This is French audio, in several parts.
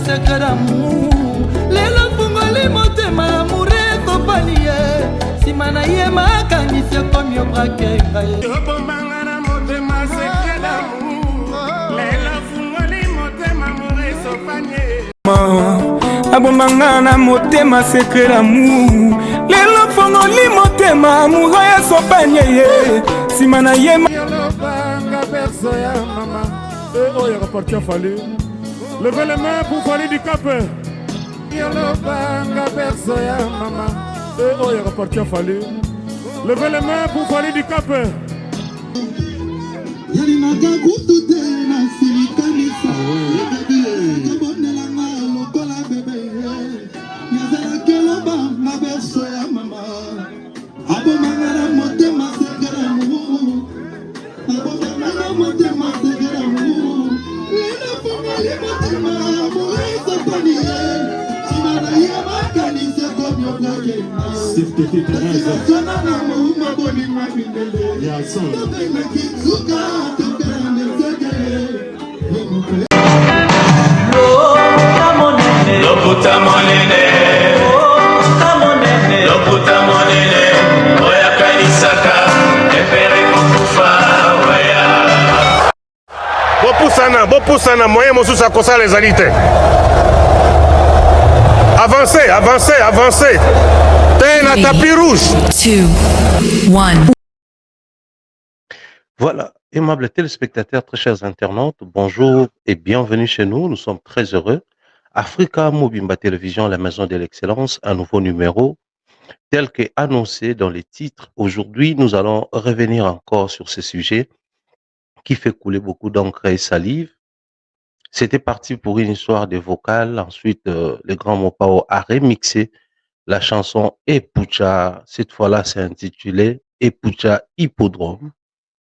secret d'amour. Lelo fungoli motema amour ekopani ye. Simana ye makanisi comme yo brake ngai. Obomangana motema secret d'amour. Lelo fungoli motema amour ekopani. Abombangana motema secret d'amour. Lelo fungoli motema amour ekopani ye. Simana ye Yolobanga perso ya mama. Oh, il reparti à Fali. Levez les mains pour Fali du Cap. Yolobanga perso ya mama. Oh, il reparti à Fali. Levez les mains pour Fali du Cap. Yalinaka kutute na silikanisa. Kabonelanga lokola bebe. Yazala keloba na perso ya mama. Abomangana motema secret d'amour. Abomangana motema secret d'amour. Lena fungoli motema amour ekopani ye. Simana ye makanisi comme yo brake ngai. Sifte Teresa. Tona na mouma boni mabindele. Yason. Topena kitsuka topena meseke. Loputa monene, loputa monene, oya kanisaka, epere kukufa, oya. Bopusana, moyen mosusa kosa les alités. Avancez. T'es la tapis rouge. 2, 1. Voilà, aimables téléspectateurs, très chers internautes, bonjour et bienvenue chez nous. Nous sommes très heureux. Africa Mobimba Télévision, la maison de l'excellence, un nouveau numéro, tel que annoncé dans les titres. Aujourd'hui, nous allons revenir encore sur ce sujet qui fait couler beaucoup d'encre et salive. C'était parti pour une histoire de vocales. Ensuite, le grand Mopao a remixé la chanson Epucha. Cette fois-là, c'est intitulé Epucha Hippodrome.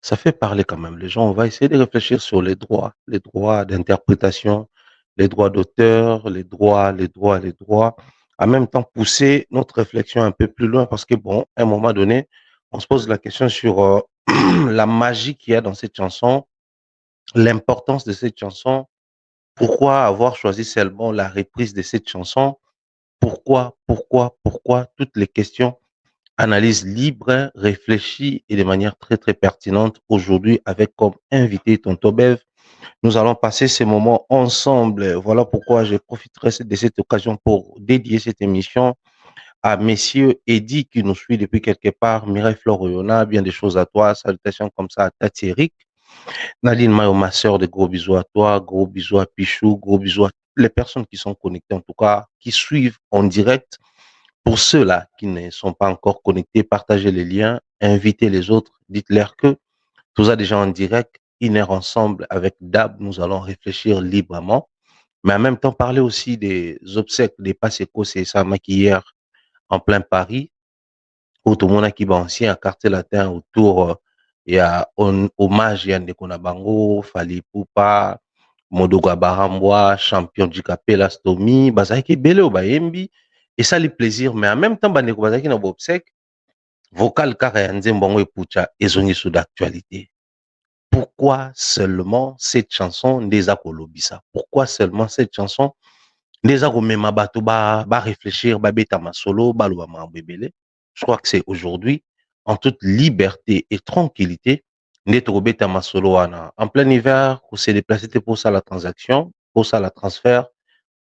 Ça fait parler quand même. Les gens, on va essayer de réfléchir sur les droits d'interprétation, les droits d'auteur, les droits. En même temps, pousser notre réflexion un peu plus loin parce que, bon, à un moment donné, on se pose la question sur la magie qu'il y a dans cette chanson, l'importance de cette chanson, pourquoi avoir choisi seulement la reprise de cette chanson, pourquoi, toutes les questions, analyse libre, réfléchie et de manière très, très pertinente aujourd'hui avec comme invité Tonton Bev. Nous allons passer ces moments ensemble. Voilà pourquoi je profiterai de cette occasion pour dédier cette émission à messieurs Eddy qui nous suit depuis quelque part, Mireille Floriona, bien des choses à toi, salutations comme ça à Tati Eric, Nadine Mayo, ma sœur, de gros bisous à toi, gros bisous à Pichou, gros bisous à les personnes qui sont connectées en tout cas, qui suivent en direct. Pour ceux-là qui ne sont pas encore connectés, partagez les liens, invitez les autres, dites-leur que tout ça déjà en direct, une heure ensemble avec Dab, nous allons réfléchir librement, mais en même temps parler aussi des obsèques des Paseko, c'est ça, hier en plein Paris, où tout le monde qui va ancien à quartier latin autour, il y a un hommage, il y a Ndekona Bango, Fali Poupa, Modoga Barambwa, champion du Capella Stomi, Bazaki Bele ou Bayembi, et ça les plaisirs, mais en même temps, Bandeko Bazaki n'a pas obsèque, vocal Karayanze Mbongo et Pucha, et zoni sous d'actualité. Pourquoi seulement cette chanson des Akolobisa? Pourquoi seulement cette chanson des Akomema Bato ba réfléchir, ba beta ma solo, ba lo ma bébélé? Je crois que c'est aujourd'hui, en toute liberté et tranquillité, Neto beta ma solo en plein hiver, où s'est déplacé pour ça la transaction, pour ça la transfert,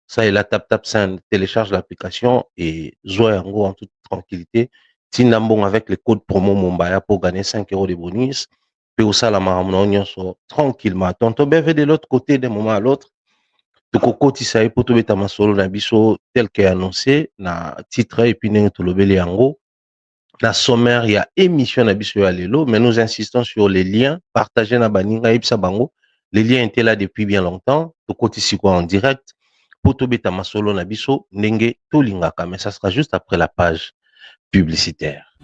ça est la tap ça télécharge l'application et jouer en gros en toute tranquillité. Tindambon avec les codes promo Mombaya pour gagner 5 € de bonus. Puis au salaman tranquillement. Tonton Beve de l'autre côté, d'un moment à l'autre, tout coco tisaï pour tout beta ma solo na biso tel qu'est annoncé, na titre et puis n'est tout le belé yango. La sommaire, il y a émission na biso ya lelo, mais nous insistons sur les liens, partagez na baninga ipsa bango. Les liens étaient là depuis bien longtemps, tout côté si quoi en direct, pour tout beta ma solo na biso, nenge tout lingaka, mais ça sera juste après la page publicitaire.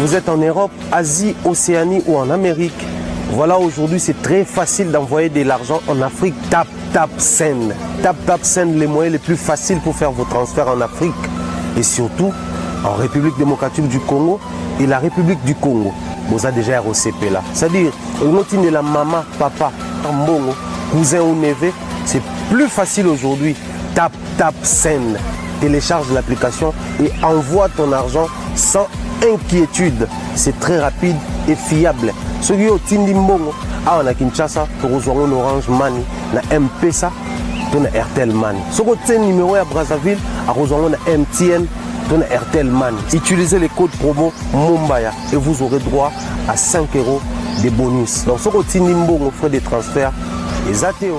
vous êtes en Europe, Asie, Océanie ou en Amérique, voilà, aujourd'hui c'est très facile d'envoyer de l'argent en Afrique. Tap Send. Tap Send, les moyens les plus faciles pour faire vos transferts en Afrique et surtout en République démocratique du Congo et la République du Congo. Vous avez déjà ROCP là. C'est-à-dire, de la maman, papa, mbongo, cousin ou neveu, c'est plus facile aujourd'hui. Tap Send. Télécharge l'application et envoie ton argent sans inquiétude. C'est très rapide et fiable. Ceux qui ont Tindi Mbongo, on a Kinshasa, pour rejoindre Orange Money, na M-Pesa, on a Airtel Money. Ceux qui ont numéro à Brazzaville, à rejoindre MTN, on a Airtel Money. Utilisez les codes promo Mumbaya et vous aurez droit à 5 € de bonus. Donc, ceux qui ont Tindi Mbongo, frais de transfert, les ATO.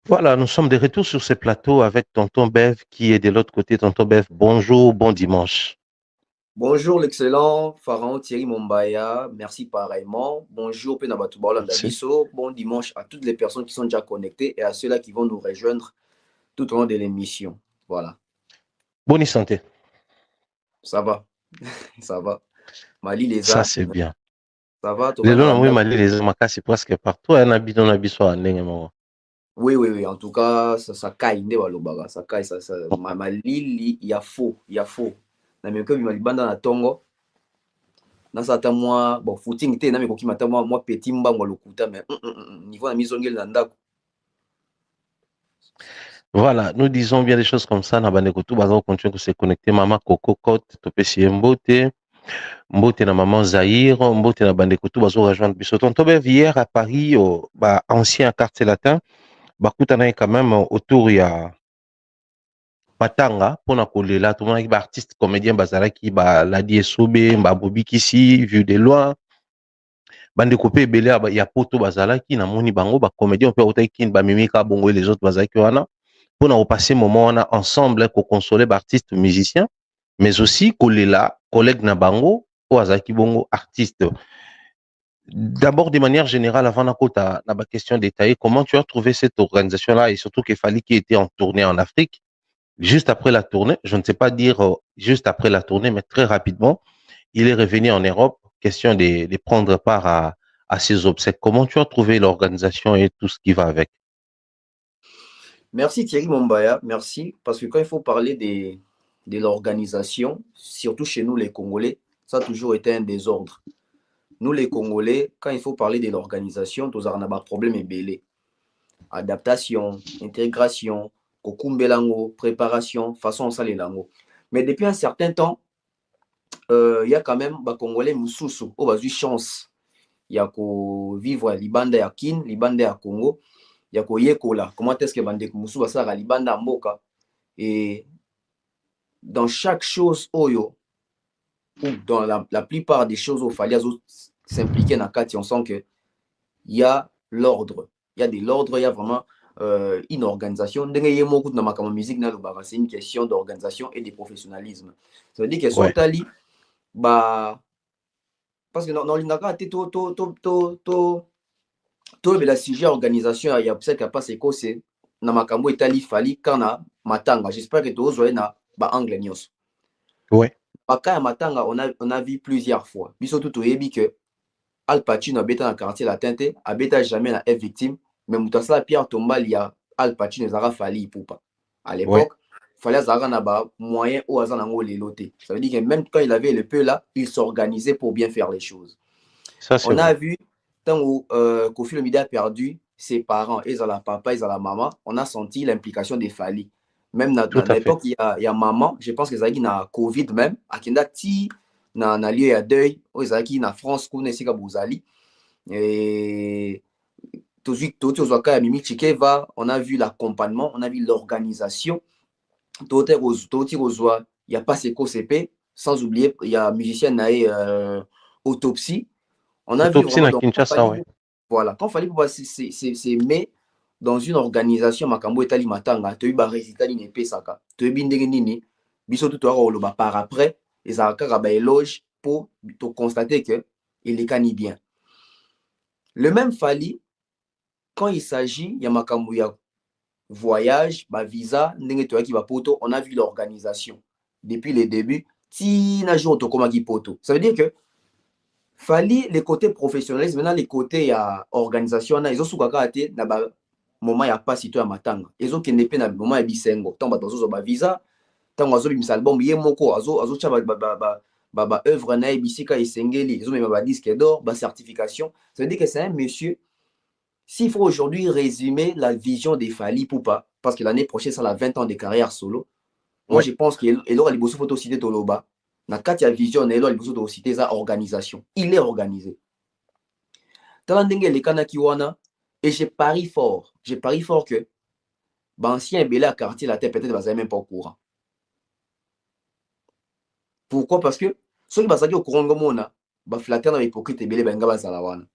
Voilà, nous sommes de retour sur ce plateau avec Tonton Bev qui est de l'autre côté. Tonton Bev, bonjour, bon dimanche. Bonjour l'excellent Pharaon Thierry Mombaya, merci pareillement. Bonjour Penabatou Dabiso, bon dimanche à toutes les personnes qui sont déjà connectées et à ceux-là qui vont nous rejoindre tout au long de l'émission. Voilà. Bonne santé. Ça va, ça va. Mali les Ça c'est bien. Ça va. Les gens oui Mali les c'est presque partout. Un habit dans l'habit soit en oui, en tout cas, ça caille, ça caille, Mali, il y a faux. Na même que Mali banda na tongo. Na sata moi, bon, footing te, na me koki mata moi petit mbango lokuta, mais niveau na misongel na ndako. Voilà, nous disons bien des choses comme ça. Na bande kotu bazo continuer de se connecter. Maman Coco Cote, topesi mbote. Mbote na maman Zahir, mbote na bande kotu bazo rejoindre biso. Tonton Bev hier à Paris, au ancien quartier latin. Bakutana quand même autour il y a Matanga pour na kolela tout le monde qui artiste comédien bazala qui ba Ladi Sobe ba Bobi Kisi vu de loin bande kopé belé il y a poto bazala qui na moni bango ba comédien peut autant qui ba mimika bongo et les autres bazala qui wana pour na passer moment on a ensemble ko consoler ba artiste musicien mais aussi kolela collègue na bango ou azaki bongo artiste. D'abord, de manière générale, avant la question détaillée, comment tu as trouvé cette organisation-là et surtout qu'il fallait qu'il était en tournée en Afrique, juste après la tournée, je ne sais pas dire juste après la tournée, mais très rapidement, il est revenu en Europe, question de prendre part à ces obsèques. Comment tu as trouvé l'organisation et tout ce qui va avec? Merci Thierry Mombaya, merci, parce que quand il faut parler de l'organisation, surtout chez nous les Congolais, ça a toujours été un désordre. Nous, les Congolais, quand il faut parler de l'organisation, tous avons un problème ébélé. Adaptation, intégration, kokumbelango, préparation, façon ça les lango. Mais depuis un certain temps, il y a quand même des Congolais moussoussou, qui ont eu chance. Il y a qu'au vivre à Libanda et à Kin, Libanda et à Congo. Il y a qu'au Yekola. Comment est-ce que Bande Moussou va à Libanda à Mboka? Et dans chaque chose, Oyo, ou dans la plupart des choses où il fallait s'impliquer dans le cas, on sent qu'il y a l'ordre. Il y a de l'ordre, il y a vraiment une organisation. C'est une question d'organisation et de professionnalisme. Ça veut dire que sont allés, parce que dans l'indaka, tout le sujet organisation, il y a peut-être qu'il n'y a pas c'est dans Makambo Italie, Fali, Kana, Matanga. J'espère que tu as na anglais news. Ouais. Baka Matanga, on a vu plusieurs fois. Biso tout yebi que Al Pacino habite dans le quartier latin, habite jamais na F victime, mais Moutasla Pierre Tombal, il y a Al Pacino Zara Fali Poupa. À l'époque, il fallait Zara Naba moyen ou Azanango les lotés. Ça veut dire que même quand il avait le peu là, il s'organisait pour bien faire les choses. Ça, on a vu, tant où Kofi Olomide a perdu ses parents, ils ont la papa, ils ont la maman, on a senti l'implication des Fali. Même dans l'époque, il y a maman, je pense que ça y a Covid même, à Kinda Ti, na lieu à deuil, ils ont na France, qu'on est à Bouzali. Et on a vu l'accompagnement, on a vu l'organisation. Il y a pas CP, sans oublier, il y a musicien Naé Autopsie. On a Autopsie vu Kinshasa, voilà, quand il fallait pouvoir s'aimer dans une organisation, Makambo Etali Matanga, tu as eu des résultats qui n'est pas ça. Tu as eu des nini, biso tout à par après, les arcades éloge pour constater que il est cani bien. Le même Fali, quand il s'agit, il y a Makambo, voyage, visa, on a vu l'organisation. Depuis les débuts, ça veut dire que fallait les côtés professionnels, maintenant les côtés organisation, ils ont soukaka ate na ba moment ya pas citoyen matanga. Ils ont kenepe na moment ya bisengo. Tant ba visa, tant azo bimisa album ye moko azo cha ba œuvre na bisika esengeli, ils ont même ba disque d'or, ba certification. Ça veut dire que c'est un monsieur. S'il faut aujourd'hui résumer la vision des Fally Ipupa, parce que l'année prochaine, ça a 20 ans de carrière solo, moi je pense qu'il aura les beaux photos cité Toloba. Dans la vision, il aura les beaux cité sa organisation. Il est organisé. Et j'ai pari fort que l'ancien Bélé à quartier, la tête peut-être va même pas au courant. Pourquoi? Parce que ceux qui vont au courant de Mona, va flatter dans l'hypocrite et Bélé Benga Bazalawana.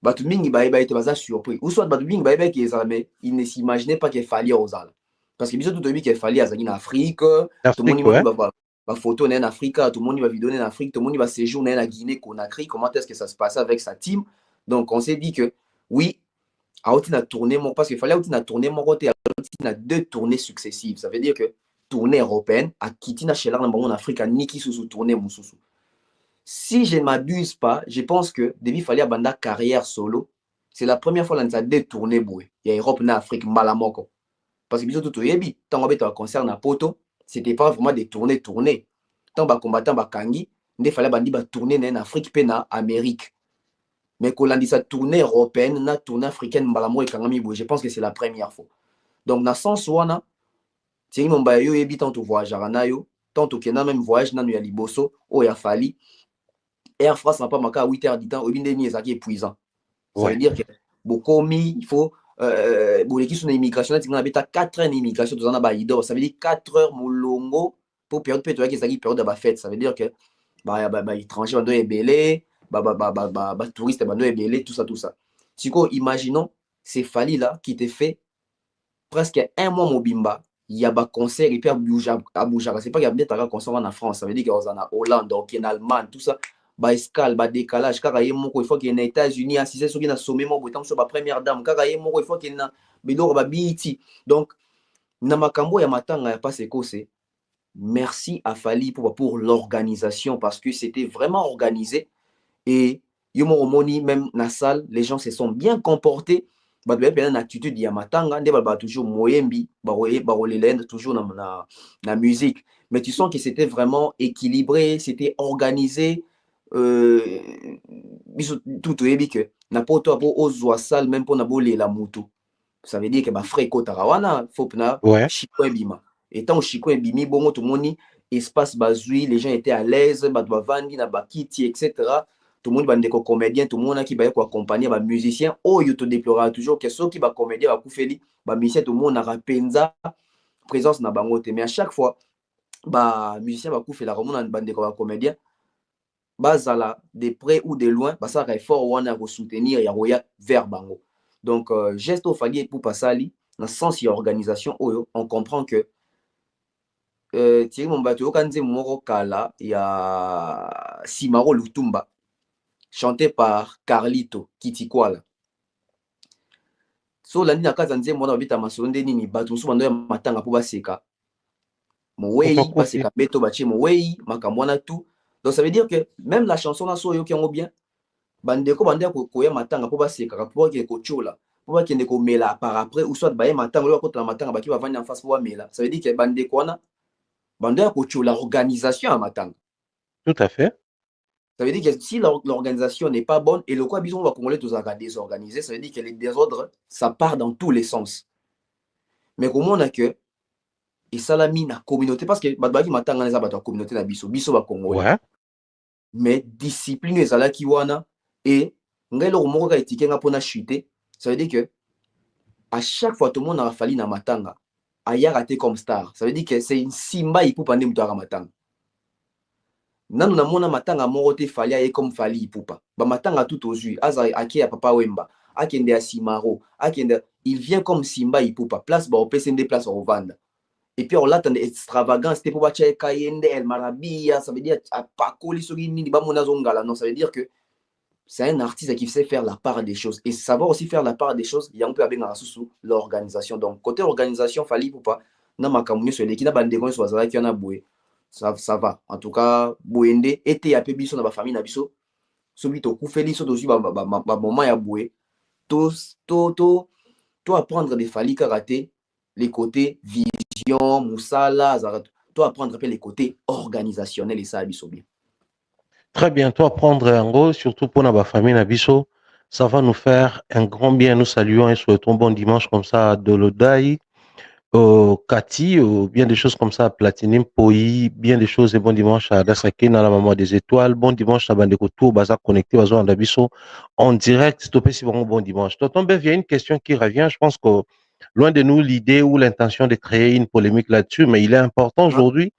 Batu mingi été baza surpris ou soit batu mingi il ne s'imaginait pas qu'il fallait aux Alpes parce que bisous tout le monde qu'il fallait en Afrique, tout le monde va photo en Afrique, tout le monde va vidéo en Afrique, tout le monde va séjourner en Guinée Conakry. Comment est-ce que ça se passait avec sa team? Donc on s'est dit que oui, Aouti a tourné parce qu'il fallait Aouti a tourné mon côté, Aouti a 2 tournées successives. Ça veut dire que tournée européenne à Kitina chez l'art en Afrique à Niki sous tournée mon sous. Si je ne m'abuse pas, je pense que depuis qu'il fallait abandonner carrière solo, c'est la première fois qu'on a détourné boué. Il y a Europe, en Afrique, malamoko. Parce que bisous tout yebi, tant qu'on a concert na poto, c'était pas vraiment des tournées. Tant que combattant bakangi, il fallait abandonner tourner en Afrique et en Amérique. Mais quand on a dit ça tournée européenne, na tournée africaine, malamo et kangami boué. Je pense que c'est la première fois. Donc dans ce sens où on a, c'est une mbayo yebi tant au voyage à yo, tant au Kenya même voyage na ya liboso, o ya Fally. Air France n'a pas marqué à 8h du temps, au lieu de épuisant. Ça veut dire que beaucoup il faut qui sont immigration, on a 4 heures d'immigration, ça veut dire 4 heures moulongo pour période période de fête. Ça veut dire que étranger va doit belé, touriste va doit belé, tout ça. Si quoi, imaginons ces Fally là qui te fait presque 1 mois mobimba. Il y a un concert hyper à Boujara. C'est pas qu'il y a peut-être un concert en France. Ça veut dire qu'il y a en Hollande, en Allemagne, tout ça. Escale, décalage, car il faut qu'il y ait aux États-Unis, assisté sur une sommet, sur la première dame, car il faut qu'il y ait donc, Namakambo et Matanga, pas c'est quoi, c'est merci à Fally pour l'organisation, parce que c'était vraiment organisé. Et Yomoromoni, même dans la salle, les gens se sont bien comportés. Il y a une attitude de Matanga, toujours Moyembi, toujours dans la musique. Mais tu sens que c'était vraiment équilibré, c'était organisé. Tout que n'a pas aux salle même pour naboler la moto. Ça veut dire que ma frère Kotarawana faut na Chiko Bima. Et tant Chiko Bimi bon tout le monde espace bazui, les gens étaient à l'aise, vandi na bakiti etc. Tout le monde bande ko comédien, tout le monde qui va accompagner ba musicien. Oh yo te déplorera toujours que ceux qui va comédien va koufeli, ba musicien tout le monde na rapenza présence na bangote. Mais à chaque fois ba musicien va koufela comme on bande ko comédien. Bazala de près ou de loin, ça va fort ou on a soutenir Yaroya vers Bango. Donc geste au Fally pour passer dans le sens de l'organisation, on comprend que Thierry Mombato Kanze Moro Kala, il y a Simaro Lutumba chanté par Carlito Kitikwala. So l'année na Kazanze Mona Bita Masonde Nini Batu Soubando Matanga pour Baseka. Mowei, Baseka Beto Bache Mowei, Makamwana tout. Donc ça veut dire que même la chanson là so yo qui ont bien bandeko bandeko ko ya matanga po baseka pour que ko chola pour que ndeko mela par après ou soit baye matanga lo ko matanga ba ki va vendre en face pour mela. Ça veut dire que bandeko na bandeko ko chola l'organisation à matanga. Tout à fait. Ça veut dire que si l'organisation n'est pas bonne et le quoi bison va congolais tous à désorganiser, ça veut dire que les désordres ça part dans tous les sens. Mais comment on a que et ça la mine la communauté parce que badbaki matanga les abattoirs communauté na biso ba congolais. Mais discipline ezala ki wana et ngai lo moko ka étiquette nga pona chuter. Ça veut dire que à chaque fois tout le monde a Fally na matanga aya raté comme star. Ça veut dire que c'est une simba ipupa ndé muto matanga. Nanu na mona matanga moko te Fally aye comme Fally ipupa. Ba matanga tout aux yeux aza aki ya papa Wemba, akende ya Simaro, akende il vient comme simba ipupa place ba opesende place au vanda. Et puis on l'attend extravagance, c'était pour battre Kayende, El Marabia, ça veut dire à pas coller sur une ni ba mona zongala, non, ça veut dire que c'est un artiste qui sait faire la part des choses. Et savoir aussi faire la part des choses, il y a un peu avec l'organisation. Donc, côté organisation, Fally Ipupa, na makamuni sur l'équipe, na bandekon sur Azala qui en a boué. Ça va. En tout cas, Bouende, été à Pébiso dans ma famille, na biso. Celui to Koufeli, so aussi, moment ya boué. To apprendre des Fally karaté, les côtés vision, Moussala, to apprendre les côtés organisationnels et ça, abiso bien. Très bientôt à prendre en gros, surtout pour la famille Nabiso. Ça va nous faire un grand bien. Nous saluons et souhaitons bon dimanche comme ça à Dolodai, Cathy, bien des choses comme ça à Platinum, Poi, bien des choses et bon dimanche à Dasake, dans la maman des étoiles. Bon dimanche à Bandeko Tour, Baza connecté, Bazo en Nabiso en direct. Stopé si bon dimanche. Tonton Bev, il y a une question qui revient. Je pense que loin de nous l'idée ou l'intention de créer une polémique là-dessus, mais il est important aujourd'hui.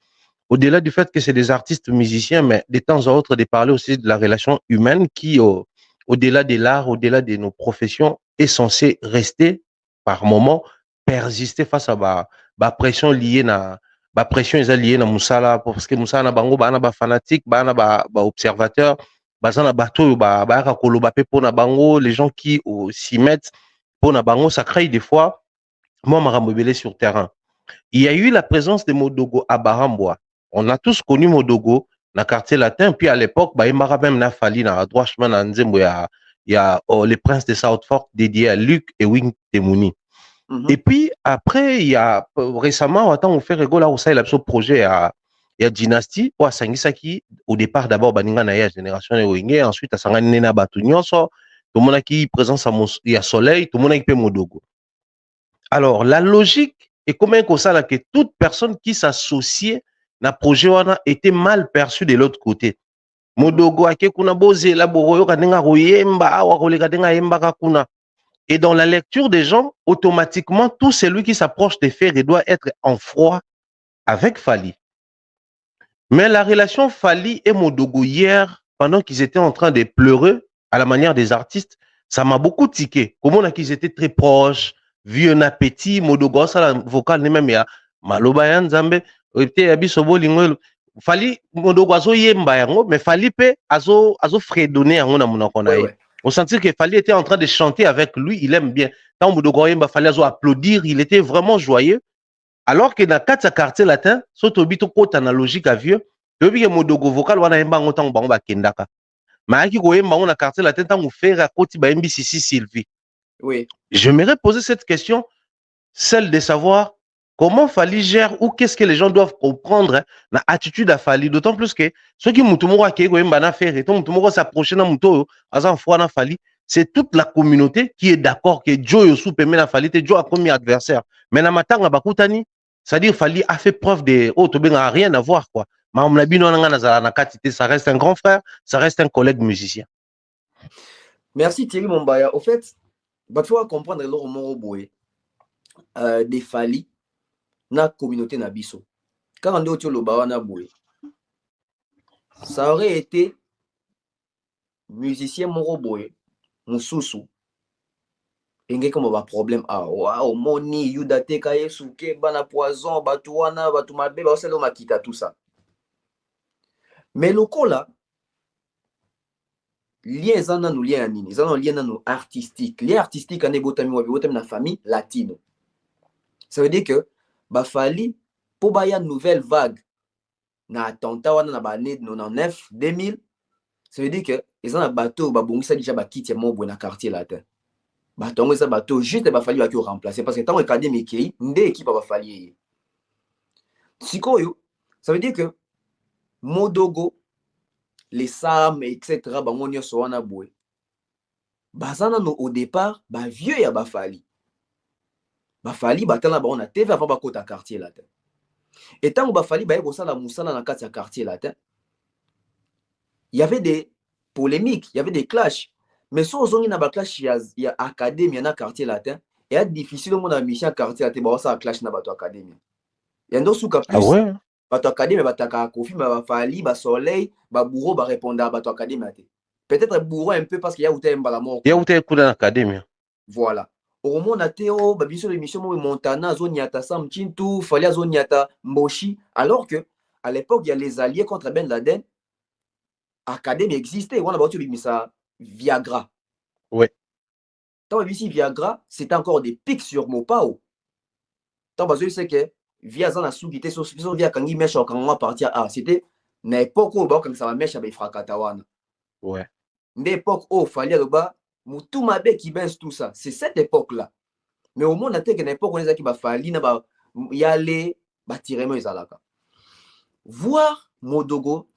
Au-delà du fait que c'est des artistes musiciens, mais de temps en temps, de parler aussi de la relation humaine qui, au-delà de l'art, au-delà de nos professions, est censée rester, par moment, persister face à la pression liée à la pression liée à Moussala, parce que Moussala, bango, ba fanatique, ba observateur, na bato, bango, les gens qui s'y mettent pour na bango, ça crée des fois, moi, ma sur terrain. Il y a eu la présence de Modogo à Baramboa. On a tous connu Modogo dans le quartier latin. Puis à l'époque, il y a même na Fally dans la droite chemin dans Nzembo. Il y a les princes de Southfork dédiés à Luc et Wing Temouni. Et puis après, il y a récemment, on fait rigoler là où ça, il y a ce projet il y a Dynasty ou à Sangisaki. Au départ, d'abord, Baninga na génération de Wingé. Ensuite, à Sangani na Batunyonso. Tout le monde a qui présence il y a Soleil. Tout le monde a qui peut Modogo. Alors, la logique est comment que ça, là, que toute personne qui s'associe na projet wana était mal perçue de l'autre côté. Modogo ake kuna boze la boroyo kanenga royemba awa kolega denga yemba kakuna. Et dans la lecture des gens, automatiquement, tout celui qui s'approche des faits doit être en froid avec Fally. Mais la relation Fally et Modogo hier, pendant qu'ils étaient en train de pleurer à la manière des artistes, ça m'a beaucoup tiqué. Comment on a qu'ils étaient très proches, vu un appétit, Modogo, ça la vocale, même ya Malobayan Zambe, Fally Modogo azo yemba yango, mais Fally pe azo fredonner yango na monoko na ye. On sentit que Fally était en train de chanter avec lui, il aime bien. Tant Modogo yemba, Fally azo applaudir, il était vraiment joyeux. Alors que dans quatre quartiers latins, surtout bito côté analogique à vieux, depuis que Modogo vocal wana yemba ngo tango bango ba kendaka. Mais qui ko yemba ngo na quartier latin tango faire à côté ba yembi Sissi Sylvie. Oui. J'aimerais poser cette question, celle de savoir comment Fally gère ou qu'est-ce que les gens doivent comprendre la attitude à Fally, d'autant plus que ceux qui mutumoko qui na faire et mutumoko s'approcher na muto azan fois na Fally, c'est toute la communauté qui est d'accord que Joe Yosu peut mettre Fally, Joe a comme adversaire. Mais na matanga bakutani, c'est-à-dire Fally a fait preuve de n'a rien à voir quoi. Ça reste un grand frère, ça reste un collègue musicien. Merci Thierry Mombaya. Au fait, il faut comprendre le Moro Boé des Fally na communauté na biso. Quand on dit le Bawana Boé, ça aurait été musicien Moro Boé, Moussoussou. Il y a un problème. Ah, wow, moni, yudate kaye souke, bana poison, batouana, batumabe, baselo makita, tout ça. Mais le coup là, lien zana nous lien nini, zana lien nous artistique, lien artistique ane botami wabi botami na famille latino. Ça veut dire que ba Fally pour ba ya nouvelle vague na attentat wana na ba année 99 2000, ça veut dire que ils ont un bateau ba bongisa déjà ba kiti mo bo na quartier latin. Batongo ça bateau juste ba Fally ba ki remplacer parce que tant académie qui ndé équipe ba Fally. Sikoyo, ça veut dire que Modogo, les Sam, etc., bangonyo soana boué. Bazana no au départ, ba vieux ya ba Fally. Ba Fally batana ba on a TV avant ba kota quartier latin. Et tant que ba Fally ba yebo sala musala na kati ya quartier latin, il y avait des polémiques, il y avait des clashs. Mais si on a un clash, il y a académie na quartier latin, et c'est difficile de mission quartier latin, ba ça clash na bato académie. Il y a un autre plus. Ah ouais? Bato académie bataka Kofi, ba Fally, ba Soleil, ba Bourreau ba répondre à bato académie. Peut-être Bourreau un peu parce qu'il y a outé mbalamor. Il y a outé coup dans l'académie. Voilà. Au moment na Théo, ba biso l'émission Montana, zone yata Sam Chintu, Fally zone yata Mboshi, alors que à l'époque il y a les alliés contre Ben Laden. Académie existait, on a battu ça. Viagra. Ouais. Tant ici Viagra, c'était encore des pics sur mon pao. Tant que je sais que via Zana Soukité, sur via Kangi Mesh au Kangwa partir à c'était n'époque où quand ça va Mesh avec Frakatawan. Ouais. L'époque où il fallait le bas, tout ma bec qui baisse tout ça. C'est cette époque-là. Mais au moins, on a une époque où on a qui va falloir y aller, tirer mes alaka. Voir Modogo,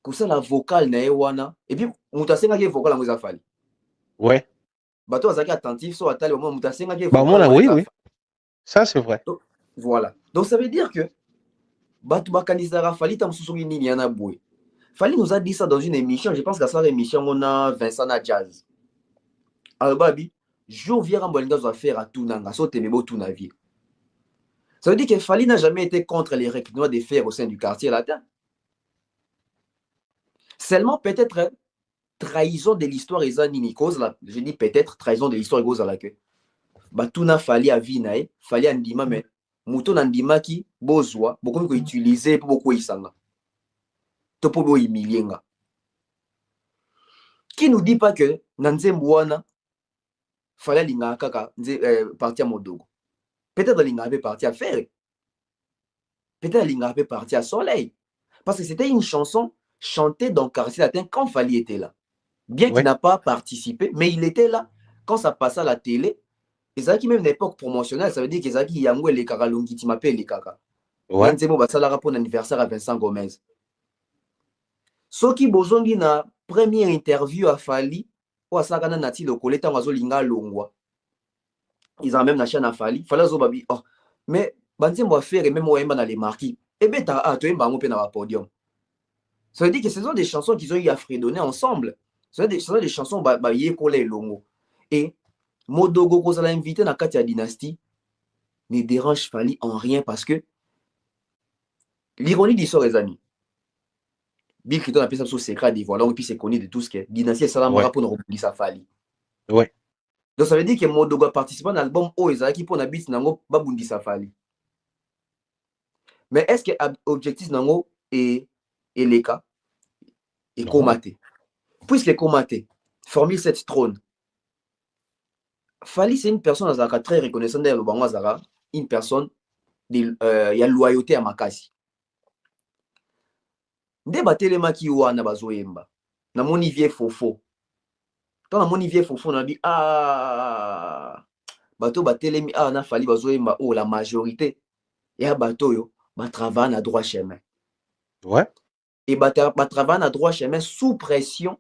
que ça la vocale na ewana, et puis mutasenga qui vocale en fallu. Ouais. Bato azaki attentif sur atali au moment mutasenga qui Bah, vocale. oui, oui. Ça, c'est vrai. Donc, voilà. Donc, ça veut dire que Bato Bakanizara Fali Tamsusuri Nini Yana Boué. Fali nous a dit ça dans une émission. Je pense qu'à cette émission, on a Vincent na Jazz. Alors, Babi, jour viens en Bolinga va faire à Tunanga, sauter mes beaux Tunavi. Ça veut dire que Fali n'a jamais été contre les recrutements des fers au sein du quartier latin. Seulement, peut-être, trahison de l'histoire et Nini cause là. Je dis peut-être trahison de l'histoire et cause à la queue. Batuna Fali à Vinae, Fali à Ndima, mais Mouton Ndima qui, Bozwa, beaucoup qu'on utilisait pour beaucoup Isanga. Topo Imilienga. Qui nous dit pas que Nanzembouana, Fali Linga Kaka, parti à Modogo. Peut-être Linga avait parti à Fer. Peut-être Linga avait parti à Soleil. Parce que c'était une chanson chantée dans le quartier latin quand Fali était là. Bien qu'il n'a pas participé, mais il était là. Quand ça passait à la télé, et ça qui même une époque promotionnelle, ça veut dire que ça qui yangwe les kaka longi ti m'appelle les kaka. Ouais. Nzemo basala pour l'anniversaire à Vincent Gomez. Soki bozongi na première interview à Fali, ou à Sakana Nati le coleta wazo linga longwa. Ils ont même la chaîne à Fali. Fala zo babi. Oh, mais banzembo a faire et même oemba dans les marquis. Et ben ta a toi mbango pe na podium. Ça veut dire que ce sont des chansons qu'ils ont eu à fredonner ensemble. Ce sont des chansons ba yé kolé longo. Et Modogo Kozala invité dans Katia Dynastie ne dérange Fali en rien parce que l'ironie d'histoire les amis. Bill Clinton appelle ça son secret des voilà, et puis c'est connu de tout ce qui est Dynastie Salamara pour nous rebondir sa Fali. Ouais. Donc ça veut dire que Modogo a participé à l'album Oezala qui pour na beat nango babundi sa Fali. Mais est-ce que objectif nango est les cas et comaté. Puisque comaté, formule cette trône. Fali, c'est une personne très reconnaissante d'ailleurs, une personne, il y a loyauté à Makasi. Débatez maki wana bazoyemba. Na moni vie fofo. Quand na moni vie fofo, on a dit ah bateau batelemi ah na Fali bazoyemba oh la majorité. Et à bateau yo, ba travaille à droit chemin. Ouais. Et ba travaille à droit chemin sous pression.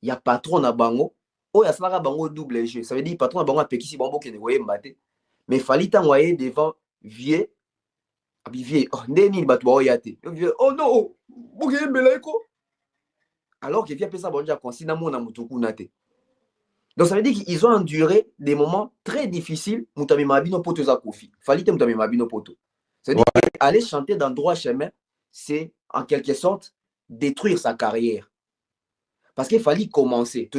Il y a patron na bango. Oh, il y a bango double jeu. Ça veut dire patron na bango a pekisi bango qui ne voyait mbate. Mais Fali t'envoyer devant vieux. Vieux. Oh, neni batwa oyate. Oh non, bouge mbelaiko. Alors que vieux pesa bonja consina mona mutuku nate. Donc ça veut dire qu'ils ont enduré des moments très difficiles. Mutami mabino poto za kofi. Fali te mutami mabino poto. Ça veut dire aller chanter dans droit chemin, c'est en quelque sorte détruire sa carrière. Parce qu'il fallait commencer.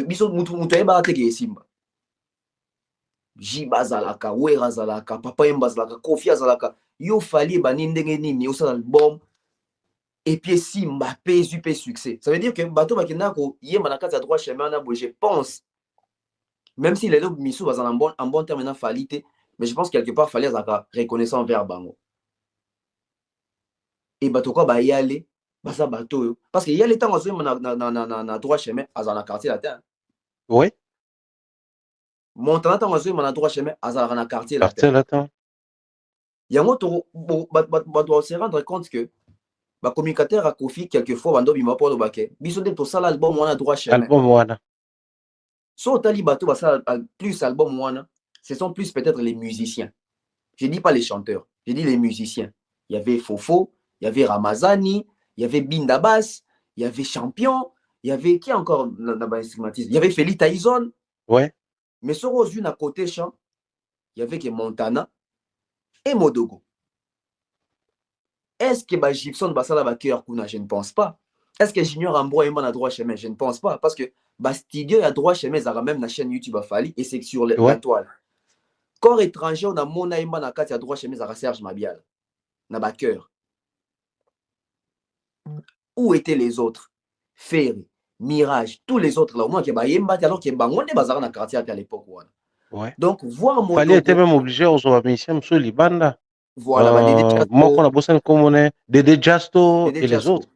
Jiba zalaka, Wera zalaka, Papa Yemba zalaka, Kofi zalaka. Yo fallait banindenge nini, yo album. Et puis si Mbappé super succès. Ça veut dire que bateau bakinako yemba na kati à droit chemin na je pense. Même si les autres misou bazan en bon terme na fallite, mais je pense quelque part fallait zaka reconnaissant envers bango. Et bateau quoi ba y aller. Basa bateau parce qu'il y a les temps na droit chemin à dans quartier latin. Oui. Montant temps na droit chemin à dans quartier latin. Il y a moto doit se rendre compte que ba communicateur a Kofi quelquefois bando bima pour le baquet. Biso de to sala album wana droit chemin. Album wana. So tali bateau basa plus album wana, ce sont plus peut-être les musiciens. Je dis pas les chanteurs, je dis les musiciens. Il y avait Fofo, il y avait Ramazani, il y avait Bindabas, il y avait Champion, il y avait qui encore il y avait Feli Tyson. Ouais. Mais sur aux unes à côté chant, il y avait que Montana et Modogo. Est-ce que Gibson Basala Baker Kuna? Je ne pense pas. Est-ce que Junior Ambro est à droit chemin? Je ne pense pas. Parce que Bastidio est à droit chemin, ça a même la chaîne YouTube à Fali et c'est sur la toile. Corps étranger, on a Mona Imba na Kati à droit chemin, ça a Serge Mabial. Na Baker. Où étaient les autres? Ferry, Mirage, tous les autres là, au moins qui Bayemba, alors que Bangonde Bazar dans quartier à l'époque. Ouais. Donc, voir mon Fallait était même obligé aux musiciens sur Libanda. voilà, bah, Dédé Moi, qu'on Jasto, a bossé comme on est, Dédé Jasto et les autres.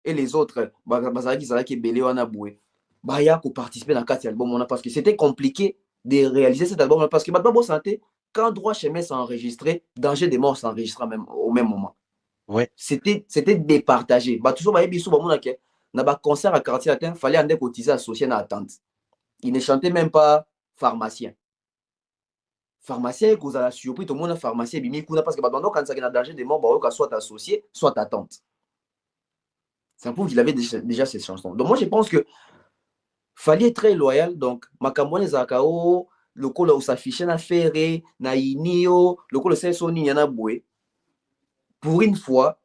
Et les autres, Bazar qui Belé Wana Boué. Baya pour participer dans quatre albums, parce que c'était compliqué de réaliser cet album parce que Badbabo Santé, quand Droit Chemin s'est enregistré, Danger des Morts s'enregistra même au même moment. Ouais. C'était départagé. Bah, tout ça, dans un concert à quartier latin, il fallait aller cotiser associé à attente. Il ne chantait même pas pharmacien. Pharmacien, vous avez surpris tout le monde, pharmacien, parce que quand ça a danger des morts, soit associé, soit attente. Ça prouve qu'il avait déjà cette chanson. Donc, moi, je pense que fallait être très loyal. Donc, Makamone Zakao, le col où s'affichait na ferré, na inio, le col c'est son yana boué. Pour une fois,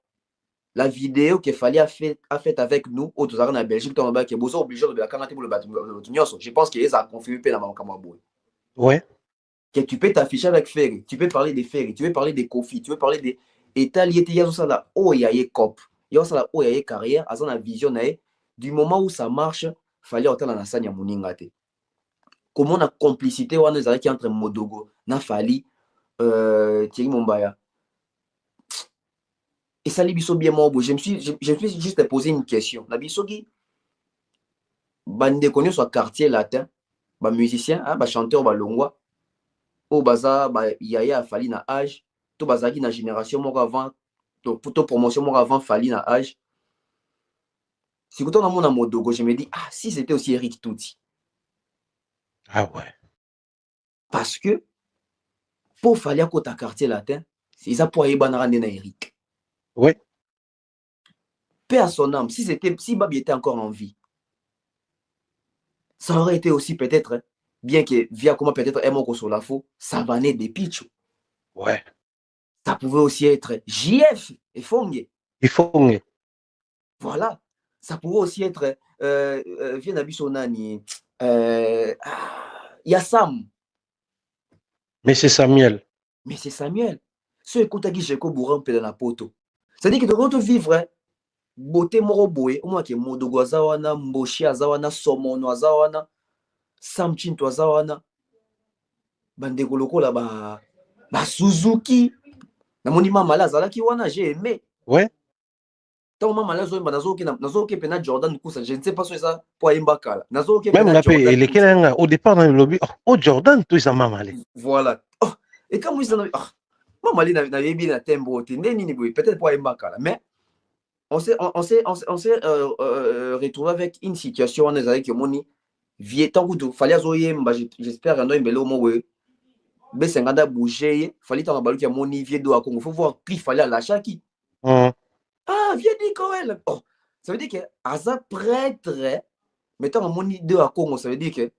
la vidéo qu'il fallait a fait avec nous, au Tozara na Belgique, on a besoin obligé de la canate pour le bâtiment. Je pense qu'ils ont confirmé dans Makamone boué. Ouais. Que tu peux t'afficher avec ferré, tu peux parler des ferré, tu peux parler des Kofi, tu peux parler des états liés, il y a ça là, oh, il y a cop, il y a ça là, oh, il y a carrière, à la vision, du moment où ça marche, fallait entendre la sagne à Mouningate. Comment la complicité on est entre Modogo, na Fali, Thierry Mombaya. Et ça lui bien moi, je me suis juste posé une question. La bisogi, bande connu sur quartier latin, ba musicien, ba chanteur ba longwa, au baza ba yaya Fali na âge, tout bazaki na génération moi avant, donc pour promotion moi avant Fali na âge. Si quand on a mon Modogo, je me dis si c'était aussi Eric Touti. Ah ouais. Parce que pour Fali à côté quartier latin, c'est ça pour aller banarande na Eric. Oui. Paix à son âme, si Babi était encore en vie, ça aurait été aussi peut-être, bien que via comment peut-être Emoko Solafo, Savané de Pichou. Ouais. Ça pouvait aussi être JF et Fongue. Il faut. Voilà. Ça pouvait aussi être Vienabisonani. Yassam. Mais c'est Samuel. Ce écoute qui j'ai Bourran dans la poto. C'est-à-dire que de votre vivre, beauté moroboé, au moins que Modogo Azawana, Mboshi Azawana, Somono Azawana, Samchinto Azawana, Bandeko Loko là-bas, Suzuki, na monima malazala qui wana, j'ai aimé. Ouais. Tant maman malazo nazoki pena Jordan Kousa, je ne sais pas si ça pour Imbakala. Nazoki même la paix et lesquels au départ dans le lobby, oh Jordan, tout ça maman. Voilà. Oh, et quand vous avez maman n'avait bien la tembo, peut-être pour Imbakala, mais on s'est retrouvé avec une situation où avec Moni vieux tant que fallait zoyer, j'espère un peu au moins mais c'est un bouger, fallait tant balu qui Moni vieux do à Congo, faut voir qui fallait l'achat qui. Vieux Nicoel. Oh, ça veut dire que Asa prêtre, mettons Moni de à Congo, ça veut dire que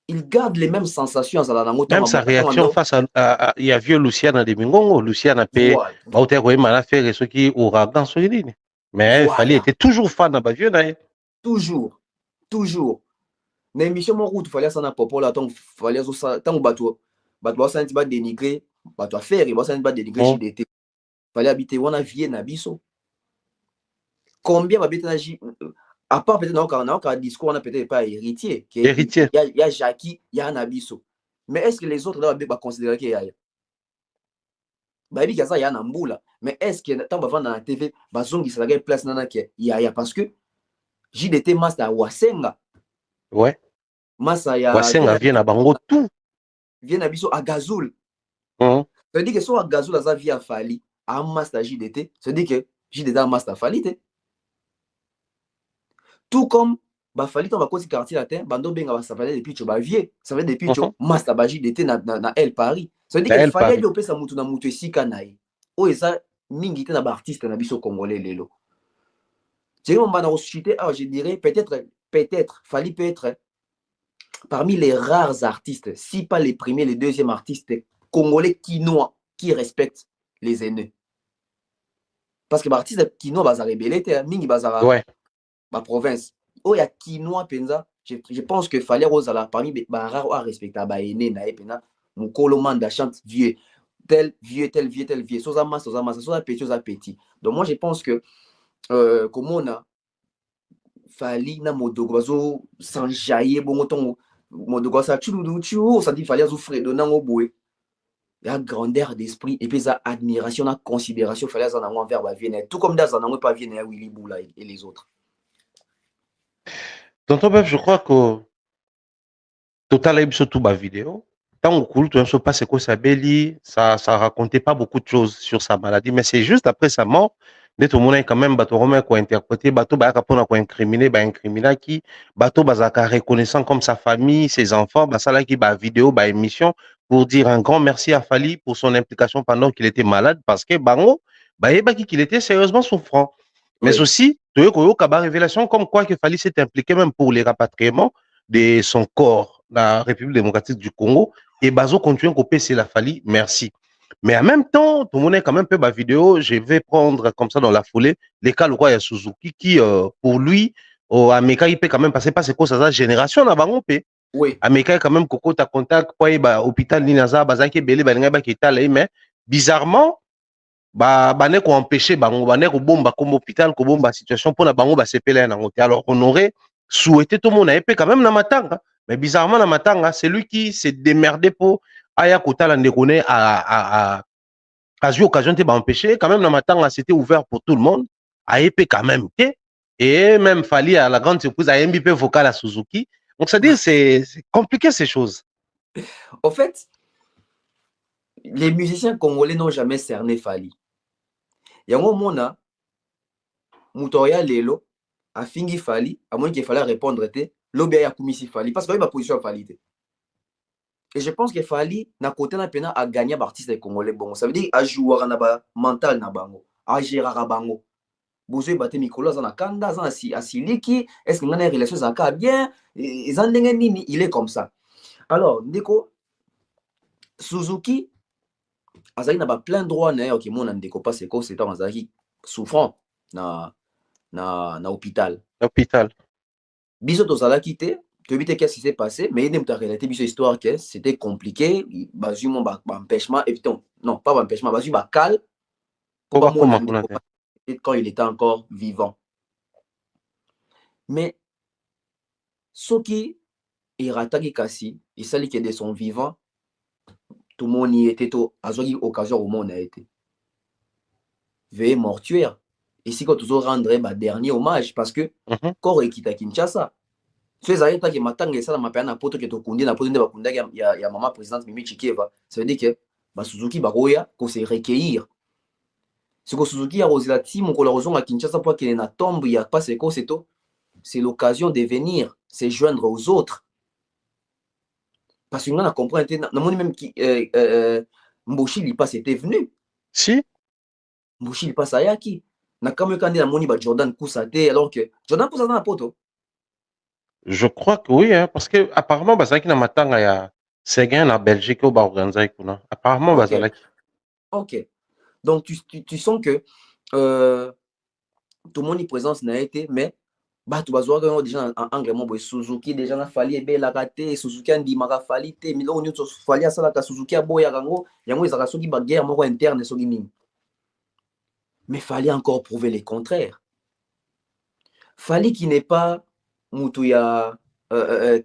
il garde les mêmes sensations à la même sa réaction face à il y a vieux Luciana de Mingongo, Luciana paix, Bauter Goema fait ce qui ouragan sur l'île. Mais fallait était toujours fan de vieux naïe. Toujours. Na émission mon route fallait ça na popo là tant fallait ça tant bateau ça ne pas dénigrer bateau faire et ça ne pas dénigrer JDT fallait habiter on a vie na biso combien va habiter na à part peut-être dans un discours on a peut-être pas héritier il y a Jackie il y a Nabiso mais est-ce que les autres là va considérer qu'il y a baby kaza ya na mbula mais est-ce que tant va vendre dans la TV bazongi ça la place nana que il y a parce que JDT master Wasenga. Ouais. Massa ya Wasenga vient à Bango tout. Vient à Biso à Gazoul. Ça veut dire que soit à Gazoul à via Fali, à master JDT, ça veut dire que JDT a master Fali. Tout comme Fali dans le quartier latin, Bando Benga ça veut dire depuis tu vieux, ça veut dire depuis tu master JDT na El Paris. Ça veut dire qu'il fallait lui opérer sa mutu na mutu ici kanaï. Oh et ça mingi na artiste na biso congolais lelo. J'ai mon bana ressuscité, je dirais peut-être Fali peut être parmi les rares artistes, si pas les premiers, les deuxièmes artistes congolais quinois qui respectent les aînés. Parce que l'artiste quinois va rebelle, mingi bazara ma province. Oh ya quinois penza, je pense que fallait Rosala parmi les rares à respecter ba aîné na epena mukolo manda chante vieux tel vieux soza petit. Donc moi je pense que comme on a Fali na modogo bazo s'enjailler bongo ton modogo ça tu ça dit Fali azo fredo nango boé. Il y a grandeur d'esprit et puis ça admiration, la considération Fali azo nango envers ba Vienne tout comme dans nango pas Vienne Willy Boula et les autres. Tonton Beb, je crois que total a surtout ma vidéo. Tant au cool, tout un pas c'est quoi ça belli, ça racontait pas beaucoup de choses sur sa maladie, mais c'est juste après sa mort, dès tout le monde est quand même bateau romain quoi interprété, bateau bah répondre quoi incriminé, bah incriminé qui, bateau bah zaka reconnaissant comme sa famille, ses enfants, bah ça là qui bah vidéo, bah émission pour dire un grand merci à Fali pour son implication pendant qu'il était malade parce que bango, bah qu'il était sérieusement souffrant. Mais Oui. aussi, tu as révélation comme quoi que Fali s'est impliqué même pour les rapatriements de son corps dans la République démocratique du Congo. Et Bazo continue à couper, c'est la Fali, merci. Mais en même temps, tout le monde est quand même peu ma vidéo. Je vais prendre comme ça dans la foulée les cas le roi Suzuki qui, pour lui, au Américain, il peut quand même passer par ses causes à sa génération avant on peut. Oui. Américain quand même coco ta contact quoi il ba hôpital Ninaza bazaki belé balinga ba kitala mais bizarrement ne ko empêcher bango ne ko bomba comme hôpital ko bomba situation pour na bango ba sepela na ngote alors on aurait souhaité tout le monde épée quand même na matanga mais bizarrement na matanga c'est lui qui s'est démerdé pour aya kotala ndekone à eu occasion de empêcher quand même na matanga c'était ouvert pour tout le monde a épée quand même et même Fali à la grande surprise à MVP vocal à Suzuki donc ça dit c'est compliqué ces choses. En fait, les musiciens congolais n'ont jamais cerné Fali. Yango mona mutoya lelo a fingi Fali à moins qu'il fallait répondre te lobby ya kumisi Fali parce que il va position Fali te. Et je pense que Fali na côté na pena a gagné artiste congolais bon ça veut dire a jouer na ba mental na bango a gérer bango bozo baté mikolo za na kanda za asiliki est-ce que ngana relation za ka bien ils en nini il est comme ça. Alors ndeko Suzuki azali na ba plein droit na ok mon ndeko pas c'est quoi c'est temps azali souffrant na hôpital biso tozala quitté tu sais qu'est-ce qui s'est passé mais il n'a pas relaté biso histoire que c'était compliqué bazu mon empêchement et non pas empêchement bazu ba cal quand il était encore vivant mais ce qui est rataki kasi il s'agit que de son vivant tout le monde y était tout à une occasion au monde a été veillé mortuaire ici quand tu rendre dernier hommage parce que corps ekita Kinshasa tu sais que matanga ça ma pena poto que to kundi na poto nde bakunda ya maman présidente Mimi Chikeva ça veut dire que ba Suzuki baroya ko se recueillir ce que Suzuki a rosé la team ko la raison à Kinshasa pour qu'il na tombe ya pas c'est quoi c'est l'occasion de venir se joindre aux autres parce que on a compris na moni même qui Mboshi li pas était venu si Mboshi li pas ayaki na comme quand na moni ba Jordan Kousate alors que Jordan Kousate na poto. Je crois que oui, hein, parce que apparemment, Bazaki na matanga ya Seguin en Belgique au Barganza kuna. Apparemment, Okay. Bazalaki. Ok. Donc tu sens que tout le monde y présence n'a été, mais bah tu vas voir déjà en anglais mon boy Suzuki déjà na Fali ebe la raté Suzuki andi mara Fali te milo on to Fali asala ka Suzuki aboya rango yango ezaka soki ba guerre moko interne soki mingi. Mais Fali encore prouver le contraire. Fali qui n'est pas mutu ya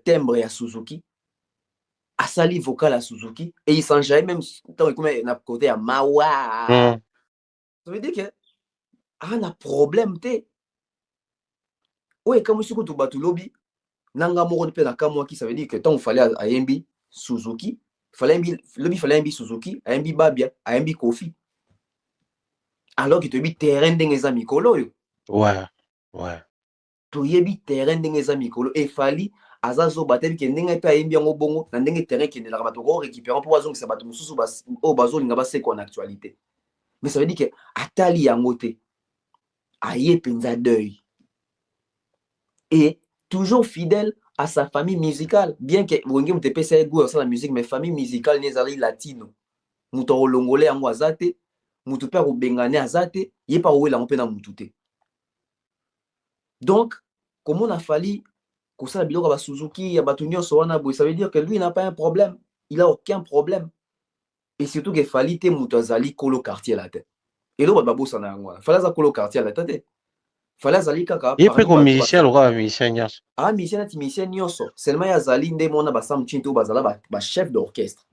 timbre ya Suzuki asali vocal à Suzuki et il s'enjaille même tant comme na côté à Mawa. Ça veut dire que un problème te ouais comme si tu batu lobby nanga moko pe na kamwa qui ça veut dire que tant il fallait à Yembi Suzuki fallait lobby fallait Yembi Suzuki à Yembi Babia à Yembi Kofi alors que tu bi terrain des amis kolo yo Ouais tu yebi terrain des amis kolo et fali azazo batel ke ndenge pe Yembi ngo bongo na ndenge terrain qui ne la bato ko récupérer pour bazong ça bato mususu bas o bazo linga ba c'est quoi en actualité mais ça veut dire que atali yango te aye penza deuil et toujours fidèle à sa famille musicale bien que wenge mtepe sa goût à la musique mais famille musicale nezali latino muto olongolé yango azate mutu pe ko bengane azate ye pa wela mpe na mutu te donc comment on a fallu que ça biloko ba Suzuki ya batunyo so wana boy ça veut dire que lui n'a pas un problème il a aucun problème et surtout que fali te mutu azali kolo quartier la tête et là babo sana yango fala za kolo quartier la tête Fallait azali kaka Et puis parmi comme bato musicien, le roi musicien, nyonso. ah musicien nati musicien nyonso seulement ya azali nde mona basam chinto bazala ba chef d'orchestre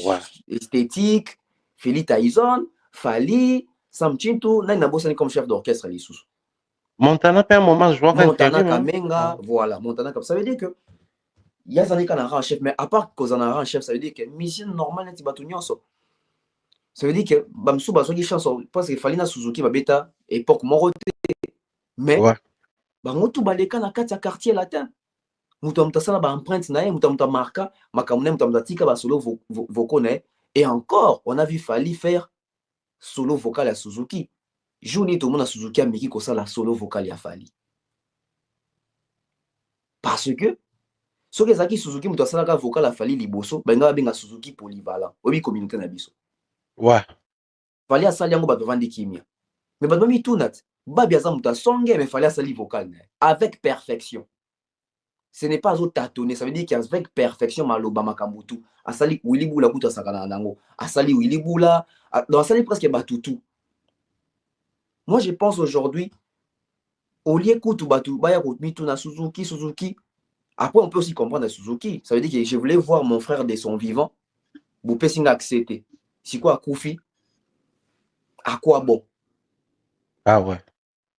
Ouais. esthétique Feli Tyson Fali Sam Chinto nani nabosani comme chef d'orchestre lisusu Montana, puis un moment, je vois Montana intérim, hein. Kamenga voilà Montana ça veut dire que yazali kana un chef mais à part kozana un chef ça veut dire que musicien normal neti bato nyonso ça veut dire que bamsu bazwaki chance parce que Fali na Suzuki babeta époque moko te mais Ouais. bango tu baleka na kati ya quartier latin mutu ya mutu asala baempreinte na ye mutu ya mutu amarka makambo na ye mutu ya mutu atika basolo vocaux na ye et encore on a vu Fali faire solo vocal à Suzuki jour nini tomona Suzuki ameki kosala solo vocal ya Fali parce que soki ezalaki Suzuki mutu asalaka vocal ya Fali liboso balinga babenga Suzuki polyvalent oyebi communauté na biso Ouais. Fali asali yango bato bavandi kimia mais bato bamituna te babi aza mutu asonge mais Fali asali vocal na ye avec perfection. Ce n'est pas au tâtonner, ça veut dire qu'avec perfection, maloba makambutu, asali Willy Bula kuta sakana nango, asali Willy Bula, donc asali presque batutu. Moi, je pense aujourd'hui, au lieu kutu batu, baya kutmitu na Suzuki. Après, on peut aussi comprendre Suzuki. Ça veut dire que je voulais voir mon frère de son vivant, Boupé Singa accepté. Si quoi, Koufi, à quoi bon? Ah ouais.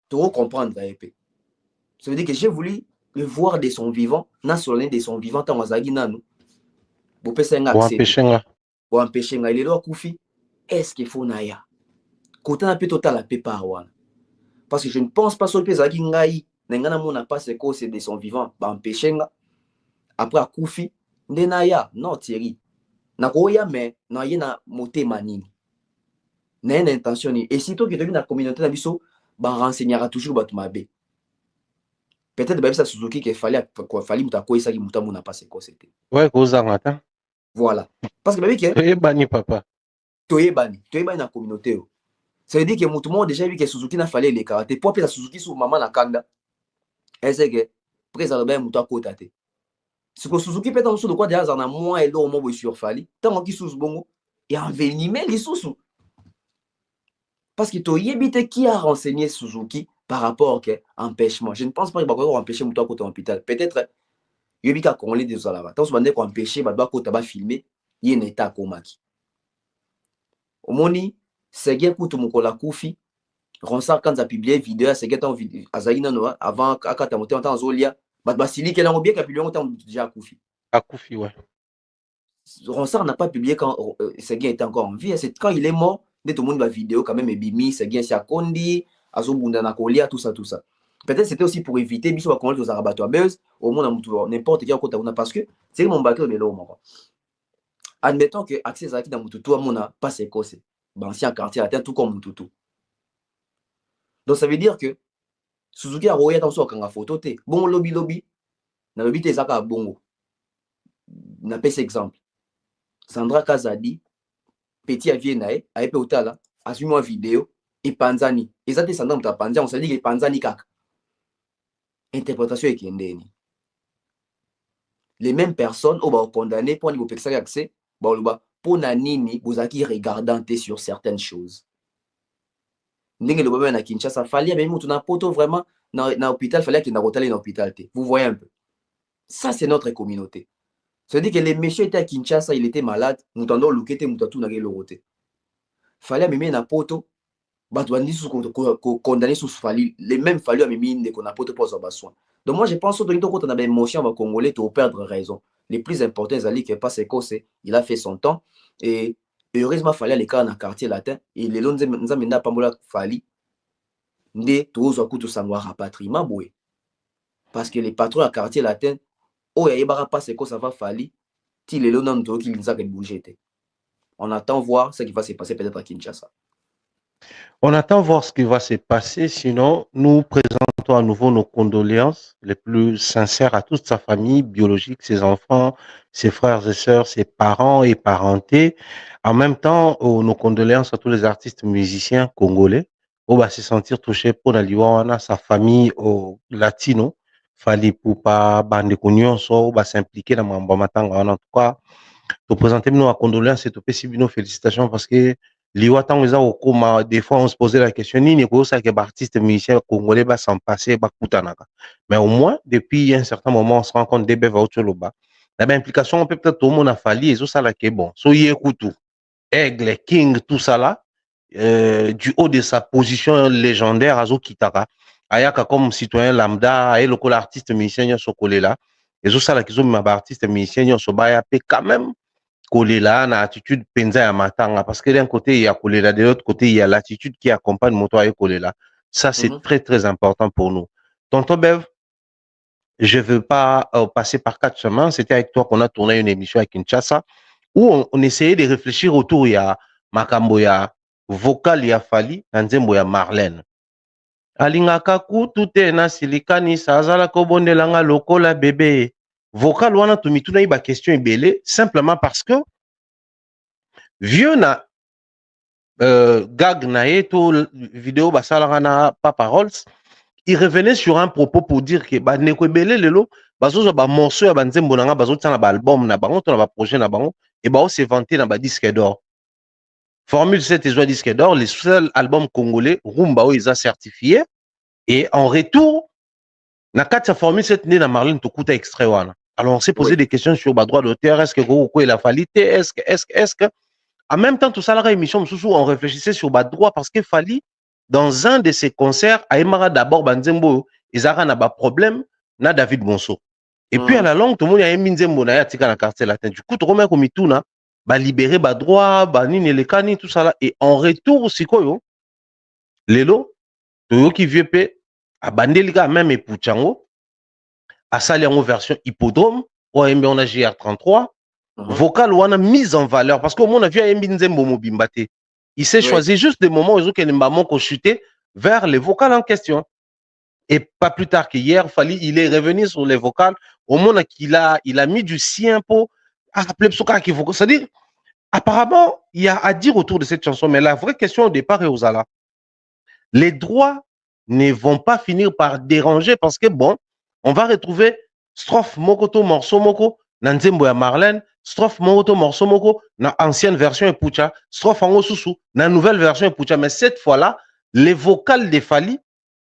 Tu vas comprendre, ça veut dire que j'ai voulu le voir de son vivant, na solene de son vivant, tant wazagi nanu. Boupé Singa Pour accepté. empêcher, là. Pour empêcher nga ilelo Koufi, est-ce qu'il faut naya? Côté un peu total la péparouane. Parce que je ne pense pas sur le pézaki ngai, n'engana mona pas ce que c'est de son vivant, bah empêcher nga. Après à Koufi, ndenaya, non Thierry. Na koya mais na yena moté manini. Na une intention ni. Et sitôt que tu na communauté na biso, bah renseignera toujours bat mabe. Peut-être bah ça Suzuki qu'il fallait quoi fallait muta ko isa ki muta mona pas ce que c'était. Ouais, Goza matin. Voilà. Parce que bah oui que Eh, bani papa. toyebani na communauté. Ça veut dire que tout le monde déjà vu que Suzuki n'a fallu les karaté. Pour appeler Suzuki sur maman na kanda. Est-ce que présent ben muta ko tate. Ce que Suzuki peut en dessous de quoi déjà en a moins et l'eau mo sur fali. Tant qu'il sous bongo et envenimer les sous. Parce que tu yebite qui a renseigné Suzuki par rapport à empêchement. Je ne pense pas qu'il va empêcher muta ko hôpital. Peut-être yebika congolais des alava. Tant que ko empêcher ba ko ta ba filmer, y en état komaki. Omoni Seguin kutu mukola kufi Ronsard quand a publié vidéo Seguin tant azalina no avant akata monter en temps zolia basili qu'elle a bien qu'a publié en temps déjà kufi À Koufi, ouais. Ronsard n'a pas publié quand Seguin était encore en vie, c'est quand il est mort dès tout le monde va vidéo quand même et bimi Seguin si a kondi azobunda na kolia tout ça peut-être c'était aussi pour éviter biso va connaître aux arabato à buzz au monde n'importe qui a kota parce que c'est mon bateau de l'eau moi. Admettons que accès à qui dans mututu à mona pas c'est quoi c'est ancien quartier atteint tout comme mututu. Donc ça veut dire que Suzuki a royé dans son photo te bon lobby na lobby te zaka bongo na pese exemple Sandra Kazadi petit avier nae a pe otala a suivi une vidéo et panzani ezate Sandra mta panzani on se dit que panzani kaka interprétation ekendeni les mêmes personnes au ba condamné pour niveau pexaki accès ba loba pour na nini bozaki regardante sur certaines choses. Ndenge le baba na Kinshasa fallait même mutu na poto vraiment na hôpital fallait que na rotale na hôpital te. Vous voyez un peu. Ça c'est notre communauté. Ça veut dire que les messieurs étaient à Kinshasa, il était malade, mutando lukete mutatu na le roté. Fallait même na poto bato bandi sous condamné sous fali les mêmes fallu à mimi ndeko na poto pour avoir soin. Donc moi je pense que quand on a des émotions va congolais tu perdre raison. Les plus importants c'est que pas c'est il a fait son temps et heureusement fallait les cas dans quartier latin et les longs nzamenda pambola fali ndé tozo kutu sangwa rapatriement boy parce que les patrons à quartier latin oh ya bara pas c'est quoi ça va fali ti les longs ndo qui linza que bouger. On attend voir ce qui va se passer peut-être à Kinshasa. On attend voir ce qui va se passer, sinon nous présentons à nouveau nos condoléances les plus sincères à toute sa famille biologique, ses enfants, ses frères et sœurs, ses parents et parentés. En même temps, nos condoléances à tous les artistes musiciens congolais. On va se sentir touché pour Naliwana, sa famille au latino. Fali Poupa, Bande Nyonso, va s'impliquer dans Mamba Matanga. En tout cas, te présenter nos condoléances et te félicitations parce que liwatan eza okoma des fois on se posait la question nini ko ça que artiste musicien congolais va s'en passer ba kutanaka. Mais au moins depuis un certain moment on se rend compte des beva otoloba. La implication on peut peut-être tout le monde a fallu et ça là qui est bon. So yekutu, Aigle, King, tout ça là du haut de sa position légendaire Azo Kitaka. Ayaka comme citoyen lambda, et le artiste musicien sokolé là. Et ça là qui sont ma artiste musicien sobaya pe quand même Kolela na attitude penza ya matanga parce que d'un côté il y a Kolela, de l'autre côté il y a l'attitude qui accompagne moto et Kolela. Ça c'est très très important pour nous. Tonton Bev, je veux pas passer par 4 chemins. C'était avec toi qu'on a tourné une émission à Kinshasa où on essayait de réfléchir autour il y a makambo ya vocal ya Fali na nzembo ya Marlène. Alingaka kutu te na silikani sazala ko bondelanga lokola bébé. Vocal wana tumituna iba question ebele simplement parce que vieux na gag na eto vidéo basalanga na Papa Rolls, il revenait sur un propos pour dire que ba neko ebele lelo bazozo ba morceau ya banzembo nanga bazotsa na ba album na bango to na ba projet na bango et ba se vanter na ba disque d'or. Formule 7 et disque d'or, les seuls albums congolais Rumba o ils a certifié et en retour na kati Formule 7 né na Marlène Tokuta extrait wana. Alors on s'est posé des questions sur le droit d'auteur, est-ce que Goko il a fallu, est-ce que en même temps tout ça la émission on réfléchissait sur le droit parce que Fali dans un de ses concerts à Emara d'abord Banzembo ils ont un problème na David Monso et puis à la longue tout le monde a mis Nzembo na yatika na quartier latin du coup tout le monde comme ituna ba libérer ba droit ba nini les cani tout ça là et en retour sikoyo lelo to qui vieux pe a bandelika même et Puchango à ça en version hippodrome ou on a GR33 vocal ou on a mise en valeur parce qu'au moins on a vu un Nzembo Mobimbate il s'est choisi juste des moments où il a chuté vers les vocales en question et pas plus tard qu'hier il est revenu sur les vocales au moment qu'il a mis du sien pour rappeler c'est-à-dire apparemment il y a à dire autour de cette chanson mais la vraie question au départ est aux ala les droits ne vont pas finir par déranger parce que bon on va retrouver strophe mokoto morceau moko na nzembo ya Marlène, strophe mokoto morceau moko na ancienne version Epucha, strophe en susu na nouvelle version Epucha, mais cette fois-là les vocales de Fali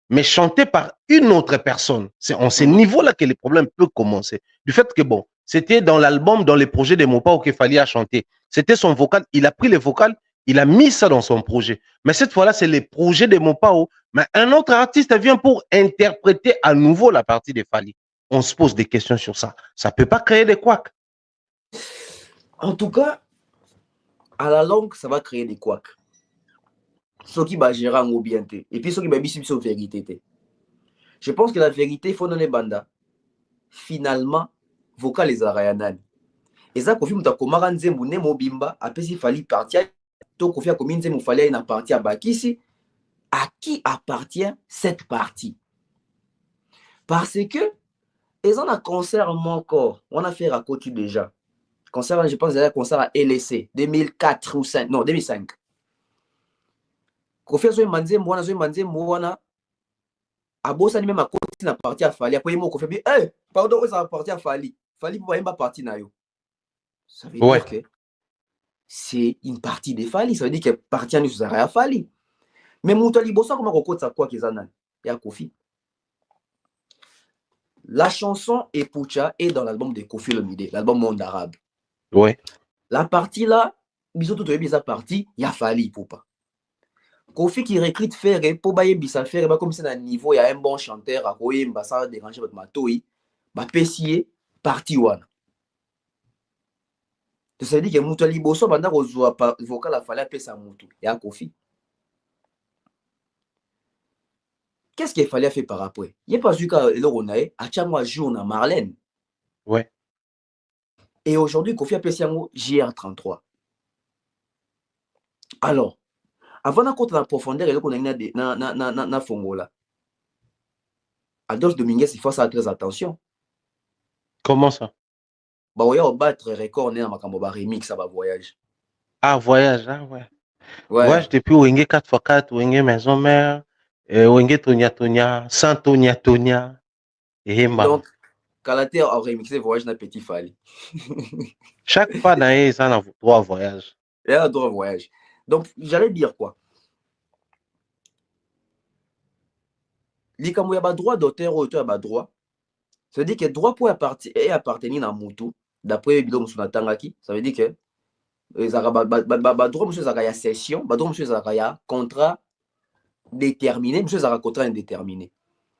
mais chantés par une autre personne. C'est en ce niveau-là que les problèmes peuvent commencer. Du fait que bon, c'était dans l'album, dans les projets de Mopao que Fali a chanté. C'était son vocal, il a pris les vocales, il a mis ça dans son projet. Mais cette fois-là, c'est les projets de Mopao. Mais un autre artiste vient pour interpréter à nouveau la partie de Fali. On se pose des questions sur ça. Ça ne peut pas créer des couacs. En tout cas, à la longue, ça va créer des couacs. Ce qui va gérer en bien. Et puis ce qui va bien sur vérité. Je pense que la vérité, il faut donner banda. Finalement, vocal les arayanan. Et ça, Kofi Mutakomara Nzembo ne mobimba, après s'il fallait partir. Donc, Kofi a commis Nzembo fallait une partie à Bakissi. À qui appartient cette partie? Parce que, ils ont un concert encore. On a fait raconter déjà. Concert, je pense, un concert à LSC, 2004 ou 5, non, 2005. Kofi a joué Nzembo, on a joué Nzembo, on a bossé même à côté na partie à Fali. Après, il m'a dit, hey, pardon, ça va partir à Fali. Fali pour pas partir na yo. Ça veut dire que c'est une partie de Fali. Ça veut dire qu'elle partie à nous à Fali. Mais Moutali Bossa, comment on compte ça quoi qu'ils en ont? Il y a Kofi. La chanson Epucha est dans l'album de Kofi Olomide, l'album Monde Arabe. Ouais. La partie là, bisous tout est bizarre partie, il y a Fali pour pas. Kofi qui recrute faire pour bailler bisa faire comme c'est un niveau, il y a un bon chanteur à Koyemba ça déranger votre matoi, ba pessier partie one. Ça veut dire que Moutali Bosso banda kozwa vocal a Fali appeler ça Moutou, il y a Kofi. Qu'est-ce qu'il fallait faire par après? Il n'y a pas eu qu'à l'Oronae, à Tchamwa jour à Marlène. Ouais. Et aujourd'hui, Kofi a appelé JR33. Alors, avant de la profondeur, il y a na Fongola. Adolphe Dominguez, il faut faire très attention. Comment ça? Bah, on va battre record, on est dans ma remix, ça va voyage. Ah, voyage, ah ouais. Voyage depuis Wenge 4x4, Wenge Maison Mère. Wenge Tonia Tonia, Saint Tonia Tonia, et Hemba. Donc, Kalater a remixé Voyage na Petit Fali. Chaque fois, ça a droit à voyage. Il y a droit à voyage. Donc, j'allais dire quoi? Likambo ya ba droit d'auteur ou auteur ba droit. Ça veut dire que droit pour appartenir à Moutou, d'après Bilo Moussonatangaki, ça veut dire que droit monsieur Zaka ya session, droit monsieur Zaka ya contrat déterminé, monsieur Zaka contrat indéterminé.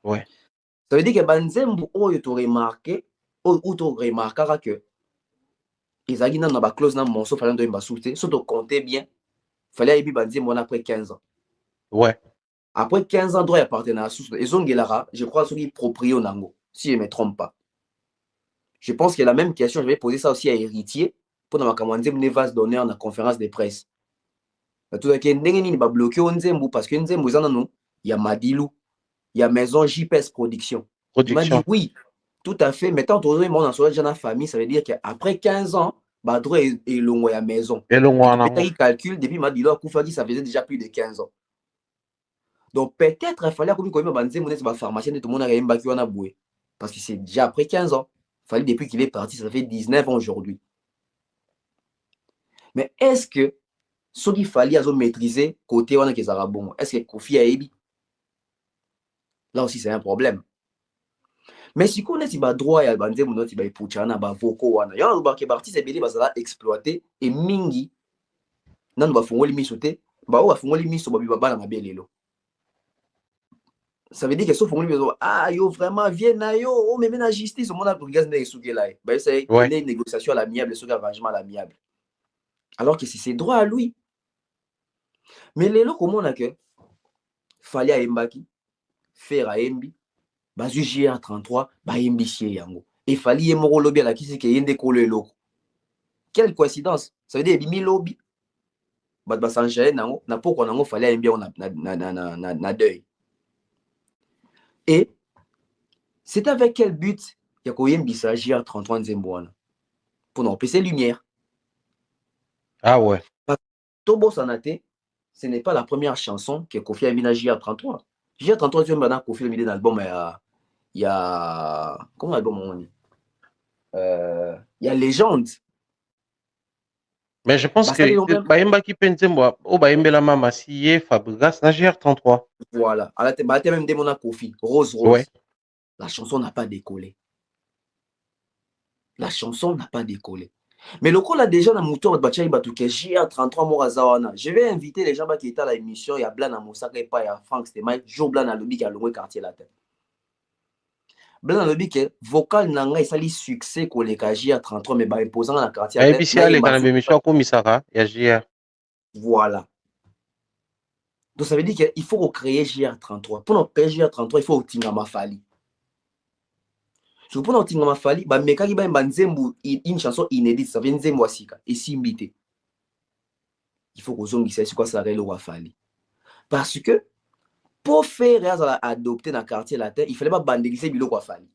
Ouais. Ça veut dire que Banzembu oyo to remarqué ou to remarquera que ezali na ba clause na monso fallait ndo imba souté, so to compter bien, fallait yebi Banzembu après 15 ans. Ouais. Après 15 ans droit appartenir à sous ezongelara, je crois celui proprio nango, si je ne me trompe pas. Je pense que la même question, je vais poser ça aussi à Héritier pour ma Nzembo ne va se donner en conférence de presse. Tout à Nzembo va bloquer Nzembo parce que Nzembo il y a Madilou, il y a Maison JPS Production. Il m'a dit oui, tout à fait. Mais tant que mon entourage dans la famille, ça veut dire qu'après 15 ans, Badro est long à la maison. Et il calcule depuis Madilou à Koufagi, ça faisait déjà plus de 15 ans. Donc peut-être il fallait que Nzembo soit pharmacien de tout le monde a un bac à boué. Parce que c'est déjà après 15 ans. Fallait depuis qu'il est parti, ça fait 19 ans aujourd'hui. Mais est-ce que ce qu'il fallait maîtriser côté on a qu'ils bon, est-ce que Kofi a ébi? Là aussi c'est un problème. Mais si on est droit à banze mon autre ba puchana ba voko wana. Ya ba ke parti c'est belé ba ça exploiter et mingi nan ba fongoli misote, ba o ba fongoli miso ba bibaba na mabelelo. Ça veut dire que sauf on lui dit ah yo vraiment viens na yo on me met la justice au monde a regardé les sous là bah c'est une négociation à l'amiable sur arrangement à l'amiable alors que c'est ses droits à lui mais les locaux comment on a que fallait à Mbaki faire à Mbi bah JR 33 bah Mbi chez yango et fallait moro lobby à la qui c'est qu'il y a des collègues locaux quelle coïncidence ça veut dire 1000 lobby bah s'enchaîner na pourquoi on fallait Mbi on na deuil. Et c'est avec quel but il y a Koyem Bissagi à 33 Nzembouana pour nous empêcher lumière. Ah ouais. Tobo Sanate, ce n'est pas la première chanson que Kofi a mis à JR33. JR33, tu vois, Kofi a mis un album, il y a. Comment l'album on dit il y a Légende. Mais je pense que Baïmba qui peint Baïmba la Mama Siye Fabregas na JR33. Voilà. Alors, tu as même démon à Kofi, Rose Rose. Ouais. La chanson n'a pas décollé. La chanson n'a pas décollé. Mais le coup là déjà dans Mouton de Bachai Batouke, JR33 Morazawana. Je vais inviter les gens qui étaient à l'émission. Il y a Blan à Moussaka et pas il y a Frank Stemay. Joe Blan à Lobby qui a le quartier là. Blan à Lobby que vocal nanga il succès qu'on les JR33 mais bah imposant dans la quartier. Et puis si elle est dans l'émission comme Misara, il y a JR. Voilà. Donc ça veut dire qu'il faut recréer JR33. Pour nous créer JR33, il faut obtenir ma fali. Pour nous obtenir ma fali, bah mekaki ba Nzembo une chanson inédite, ça vient Nzembo asika et simbité. Il faut qu'on ait c'est quoi ça réel ou fali. Parce que pour faire adopter dans le quartier latin, il fallait pas bandeliser bilo quoi fali.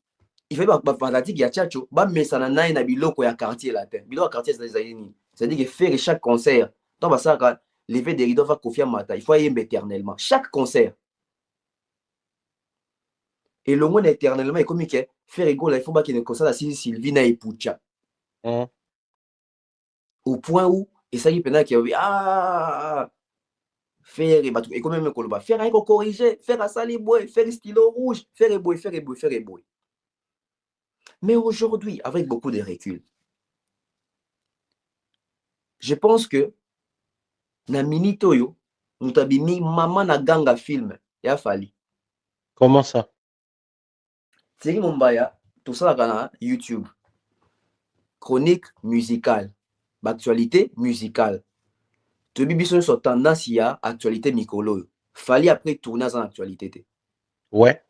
Il fallait pas fanatique ya tchacho, ba mesana na na bilo quoi quartier latin. Bilo quartier c'est-à-dire que faire chaque concert, tant bah ça lever des rideaux va confier matin, il faut y aimer éternellement chaque concert. Et le moins éternellement est comme que faire rigolo, il faut pas qu'il y ait un concert à Sylvina et Poucha. Au point où et ça y est pendant qu'il y a faire et quand même qu'on va faire un corriger, faire à sali boy, faire stylo rouge, faire boy. Mais aujourd'hui, avec beaucoup de recul, je pense que na minito yo nous tabimi maman na ganga film ya fali. Comment ça? C'est Mombaya, tout ça là YouTube. Chronique musicale, actualité musicale. Tu bibi sur tendance il y a actualité micolo. Fali après tourner en actualité. Ouais.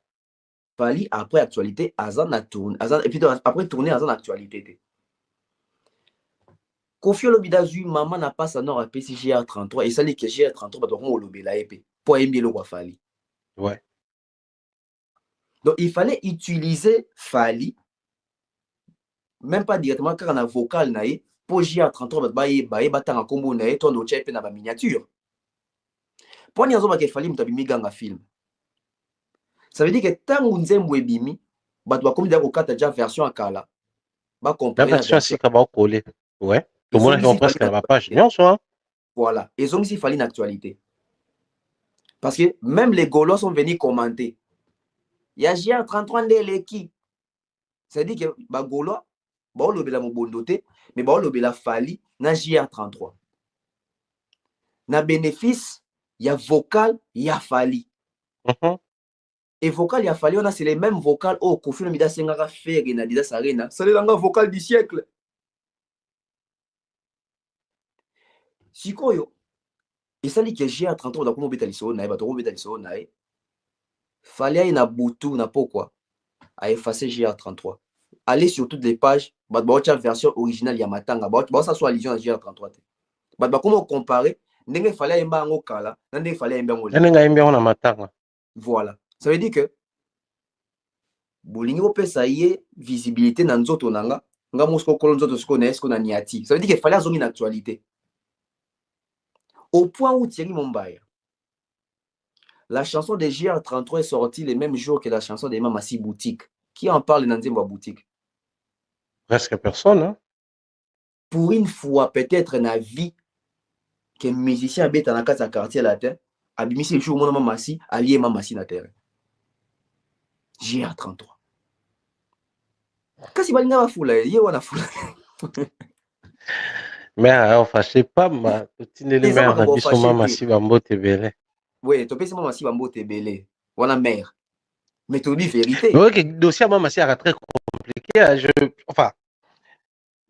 Fali après actualité azan na tourne, et puis après tourner en actualité. Kofi Olobidazu, maman n'a pas sa nord à PCGR 33 et ça dit que GR 33 va on lobby la épée pour aimer le roi Fali. Ouais. Donc il fallait utiliser Fali, même pas directement car on a vocal naï pour GR 33 baye batang en combo naï ton do chepe na ba miniature. Pour n'y avoir que Fali mutabimi ganga film. Ça veut dire que tant on Nzembo ebimi, ba doit comme dire au kata déjà version akala. Ba comprendre la version si ka ba coller. Ouais. Tout le monde est presque à la page. Non, soit. Voilà. Et donc, il fallait une actualité. Parce que même les Gaulois sont venus commenter. Il y a JR33 de qui. C'est-à-dire que les Gaulois, ils ont la Mobondoté, mais ils ont la Fali, na JR33. Na bénéfice, il y a vocal, il y a Fali. Et vocal, il y a Fali, on a c'est les mêmes vocales. Oh, Kofi Olomide Sengara faire et Nadida Sarena. C'est le vocal du siècle. Sikoyo. Et ça dit que JR33, on a comment fallait na Boutou, na pourquoi à effacer JR33. Allez sur toutes les pages, la version originale Yamatanga, ça soit allusion à JR33. Comment comparer, il fallait un bango kala, il fallait un bango. Voilà. Ça veut dire que Bolingo peut ça y est visibilité dans nzoto nanga, nga musko kolonzo ce qu'on est, ce qu'on a niati. Ça veut dire qu'il fallait une actualité. Au point où Thierry Mombaya, la chanson de JR33 est sortie le même jour que la chanson de Mamassi Boutique. Qui en parle dans Nzemba Boutique? Presque personne. Hein? Pour une fois, peut-être dans la vie, qu'un musicien habite dans un quartier la terre, abimisi le jour où Mamassi, allié Mamassi na terre. JR33. Qu'est-ce qu'il va foula? Il y a foula. Mais enfin, je sais pas, ma petite élément à biso Mamassi Bambo Tebele. Oui, tu peux dire Mamassi Bambo Tebele. Voilà mère. Mais tu dis vérité. Oui, le dossier Mamassi est très compliqué. Enfin,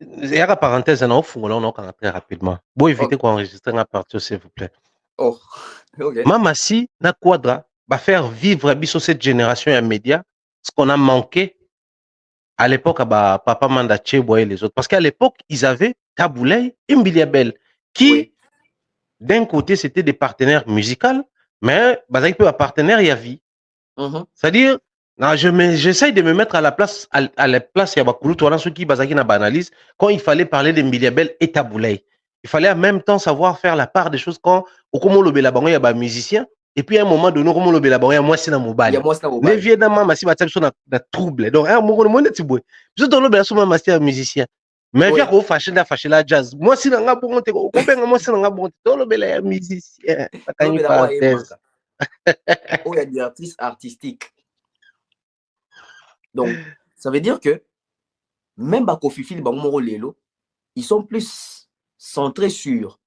il y a une parenthèse, on a très rapidement. Bon, évitez qu'on enregistre à partir, s'il vous plaît. Oh, ok. Mamassi, na quadra, va faire vivre biso cette génération et médias, ce qu'on a manqué à l'époque à Papa Manda Cheboy et les autres. Parce qu'à l'époque, ils avaient Taboulay et Mbiliabel, qui, oui, d'un côté, c'était des partenaires musicaux, mais ils peuvent partenaires, il y a vie. C'est-à-dire, j'essaye de me mettre à la place, à la place, il y a beaucoup de ceux qui banalisent, quand il fallait parler de Mbiliabel et Taboulay. Il fallait en même temps savoir faire la part des choses quand, au comment le Bélabango, il y a des musiciens. Et puis à un moment donné, comment le Bélabango, moi c'est dans mon bal. Les vieux d'amants, si ma sont dans trouble. Donc, à un moment donné, tu vois. Je donne le Bélabango, moi c'est un musicien. Mais viens au fâché la jazz. Moi si dans la bonté, moi c'est dans la bonté. Dans le Bélabango, musicien. Oh, il y a des artistes artistiques. Donc, ça veut dire que même Bakofifil, ils sont plus centrés sur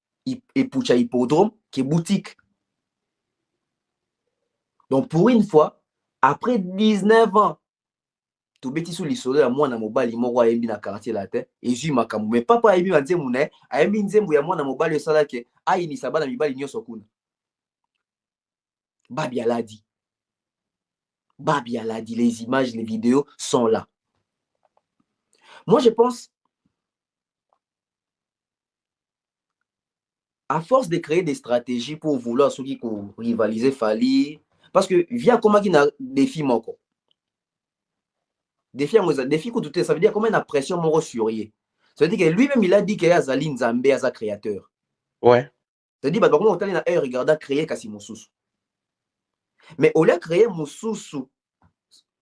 Ipoucha Hippodrome que boutique. Donc, pour une fois, après 19 ans, tout bêtis sous l'isole, à moi, dans mon bal, il m'a envoyé dans le quartier la tête, et j'ai ma camou. Mais papa, il m'a dit, a mis nzembo ya moi dans mon bal, le salaire que, ah, il n'y a pas dans mon bal, il n'y a pas. Babi Aladi. Babi Aladi, les images, les vidéos sont là. Moi, je pense, à force de créer des stratégies pour vouloir ceux qui rivaliser Fali, parce que via comment il y a des filles encore. Des filles que tout ça veut dire comment il y a pression mon sur lui. Ça veut dire que lui-même il a dit qu'il y a Zali Nzambe as un créateur. Ouais. Ça veut dire comment on a regardé créer Kasi Moussous. Mais au lieu de créer Moussous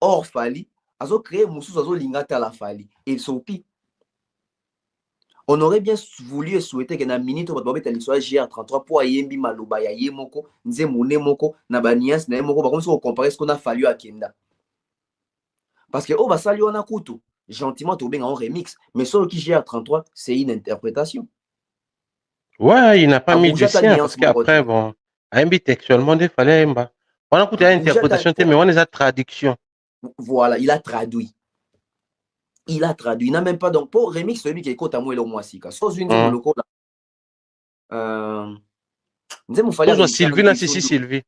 hors Fali, a créé Moussous azo lingata la Fali et sopi. On aurait bien voulu et souhaité que na minute on va l'histoire GR33 pour ayembi maloba ya yemoko nzemone moko na banias na moko comme si on comparer ce qu'on a fallu à Kenda. Parce que oh bah ça lui on a couteau gentiment tout bien en remix mais sur qui GR33 c'est une interprétation. Ouais, il n'a pas mis du sien parce qu'après bon ayembi textuellement il fallait ayemba. On a coupé l'interprétation mais on les a traduction. Voilà, il a traduit. Il a traduit. Il n'a même pas donc pour remix celui qui écoute à moi et le mois si sans une loco là. Nous fallait Sylvie là si Sylvie.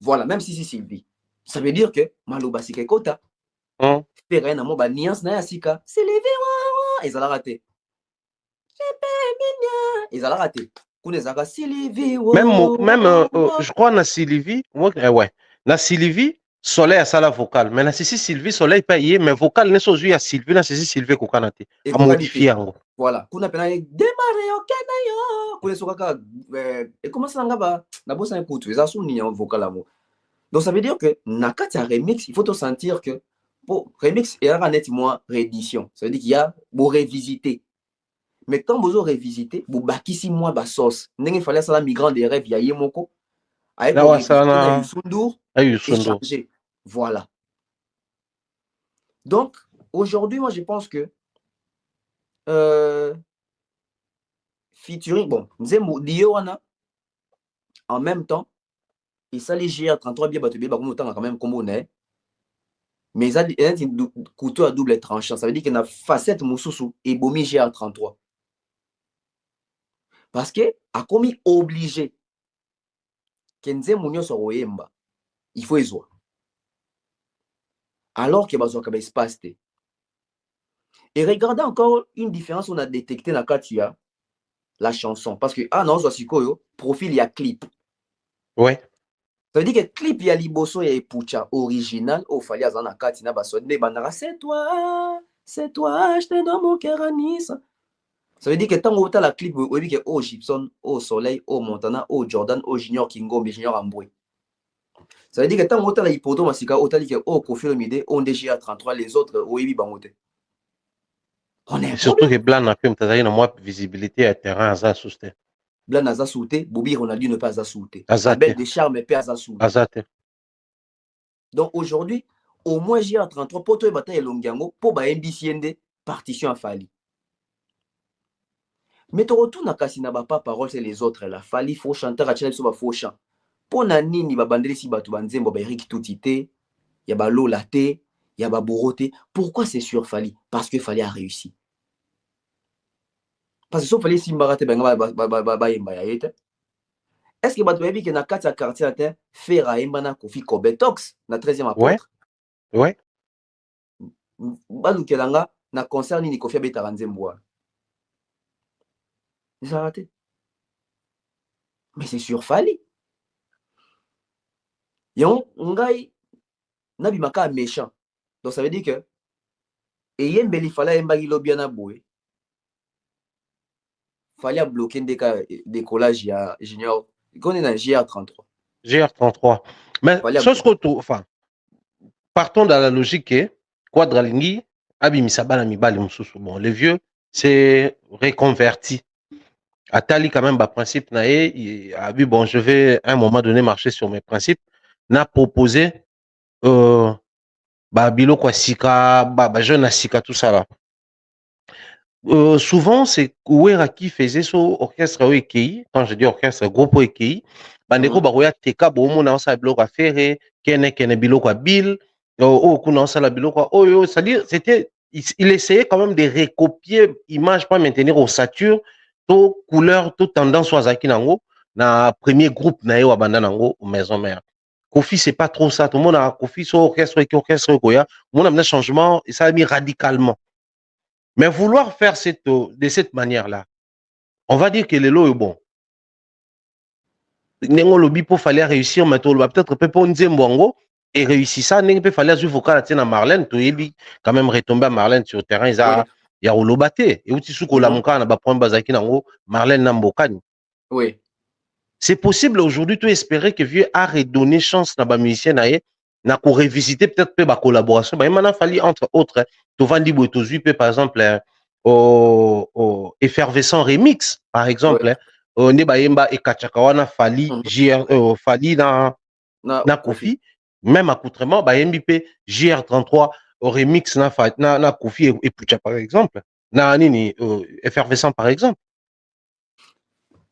Voilà, même si Sylvie. Ça veut dire que Maloba si kota. Fait rien à moi ba nuance na sika. C'est levé ils allaient rater. Ils allaient rater. Kunezaka Sylvie. Même je crois na Sylvie, ouais. Na Sylvie Soleil à sala vocale. Mais na Sylvie Soleil payé mais vocal ne sozu ya Sylvie na Sylvie kokanate. A modifier ngo. Voilà, kuna pena démarrer au Kanayo. Kuna sokaka et comment ça ngaba na bossa écoute, ils sont ni en vocal amour. Donc ça veut dire que nakati remix, il faut te sentir que pour remix il y a net moins réédition. Ça veut dire qu'il y a pour révisiter. Mais quand vous aurez revisité, vous bakisi moi ba sauce. N'engé fallait ça la migrant des rêves ya yemoko. Avec Là, pour ouais, ça, revisiter na na, Yusundur et Ayusundo. changer. Voilà. Donc, aujourd'hui, moi, je pense que featuring, bon, Nzembo Diowana, en même temps, et ça, les GR33, bien battu, bien, quand même, comme on est. Mais ça, c'est un couteau à double tranchant. Ça veut dire qu'il y a une facette Moussoussou et Bomi GR33. Parce que, a commis obligé, Kenze Mounio sur Oyemba, il faut y voir. Alors qu'il y a besoin de espace. Et regardez encore une différence qu'on a détectée dans le cas tu as la chanson. Parce que, ah non, Zoasikoyo, profil, il y a clip. Ouais. Ça veut dire que clip, il y a Liboso, il y a Pucha original. Oh, fallait à Zana Katina Basodne, Bandara, c'est toi, je te donne mon cœur à Nice. Ça veut dire que tant que tu as la clip, vous voyez que oh Gibson, oh Soleil, oh Montana, oh Jordan, oh Junior Kingo, Junior Amboué. Ça veut dire que tant que tu as la Hippodo Masika, oh, tu as dit que oh Kofi Olomide, oh DGA33, les autres, oh Ebi Bangote. On est Et un surtout problème. que Blanc n'a plus moins visibilité à terrain à Zasouste. Blanc n'a pas sauté, Bobby Ronaldo ne pas sauté. Azate. Abel Deschamps ne pas sauté. Azate. Donc aujourd'hui, au moins GA33, pour toi, bataille Longiango, pour ba MBCND, partition à Fali. Mais tu retournes à Kassina, pas parole, c'est les autres là. Fali, faut chanter, Rachel, so faux chant. Pour Nanini, bandeli si batu banzembo, ba Eric Toutité, y a ba Lolaté, y a ba Boroté. Pourquoi c'est sur Fali? Parce que Fali a réussi. Parce que sauf Fali Simbarate, est-ce que batu baby qui na 4 quartier à terre, faire à Embana Kofi Kobetox, na 13e apôtre? Ouais. Badu Kelanga, na concert ni Kofi Betaranzemboa. Ils ont raté. Mais c'est sur Fali. Yon, ngai, nabimaka méchant. Donc ça veut dire que, et yen beli fala embagi lobiana boué. Fallait bloquer des décollage il y a junior. Qu'on est dans GR33. GR33. Mais, chose que enfin, partons dans la logique que, Quadralingi, Abimisabana Mibali Moussoussou. Bon, les vieux, c'est reconverti. Atali quand même, principe nae, il a vu, bon, je vais à un moment donné marcher sur mes principes, n'a proposé, bilo quoi sika, jeune à sika, tout ça là. Souvent, c'est Ouera qui faisait son orchestre EKI, quand je dis orchestre, groupe EKI, bandeko baroya teka, bomo na osa bilo quoi faire, kene bilo quoi bill, kuna osa la bilo quoi, c'est-à-dire, c'était, il essayait quand même de recopier image pour maintenir ossature, tout couleur, toute tendance wazaki nango, na premier groupe na yo abanda nango, maison mère. Kofi, c'est pas trop ça. Tout le monde a Kofi, son orchestre, orchestre, koya. Tout le monde a amené un changement et ça a mis radicalement. Mais vouloir faire de cette manière-là, on va dire que les lots est bon. Nengo lobby pour fallait réussir, mais peut-être peut Nzembo et réussir ça. Nengo peut fallait jouer vocal à Marlène, tu es quand même retomber à Marlène sur le terrain. Il y a Olobaté. Et aussi, sous la monka, on a pas point bazaki nango, Marlène Nambokani. Oui. C'est possible aujourd'hui, tu espérer que vieux a redonné chance à la musicienne n'a qu'à revisiter peut-être la collaboration. Il m'a fallu entre autres, tu vas dire par exemple au effervescent remix par exemple, ne bayemba et kachakawana fali fali na Kofi, même accoutrement bayembi pe JR33 au remix na Kofi et Pucha par exemple, na nini effervescent par exemple.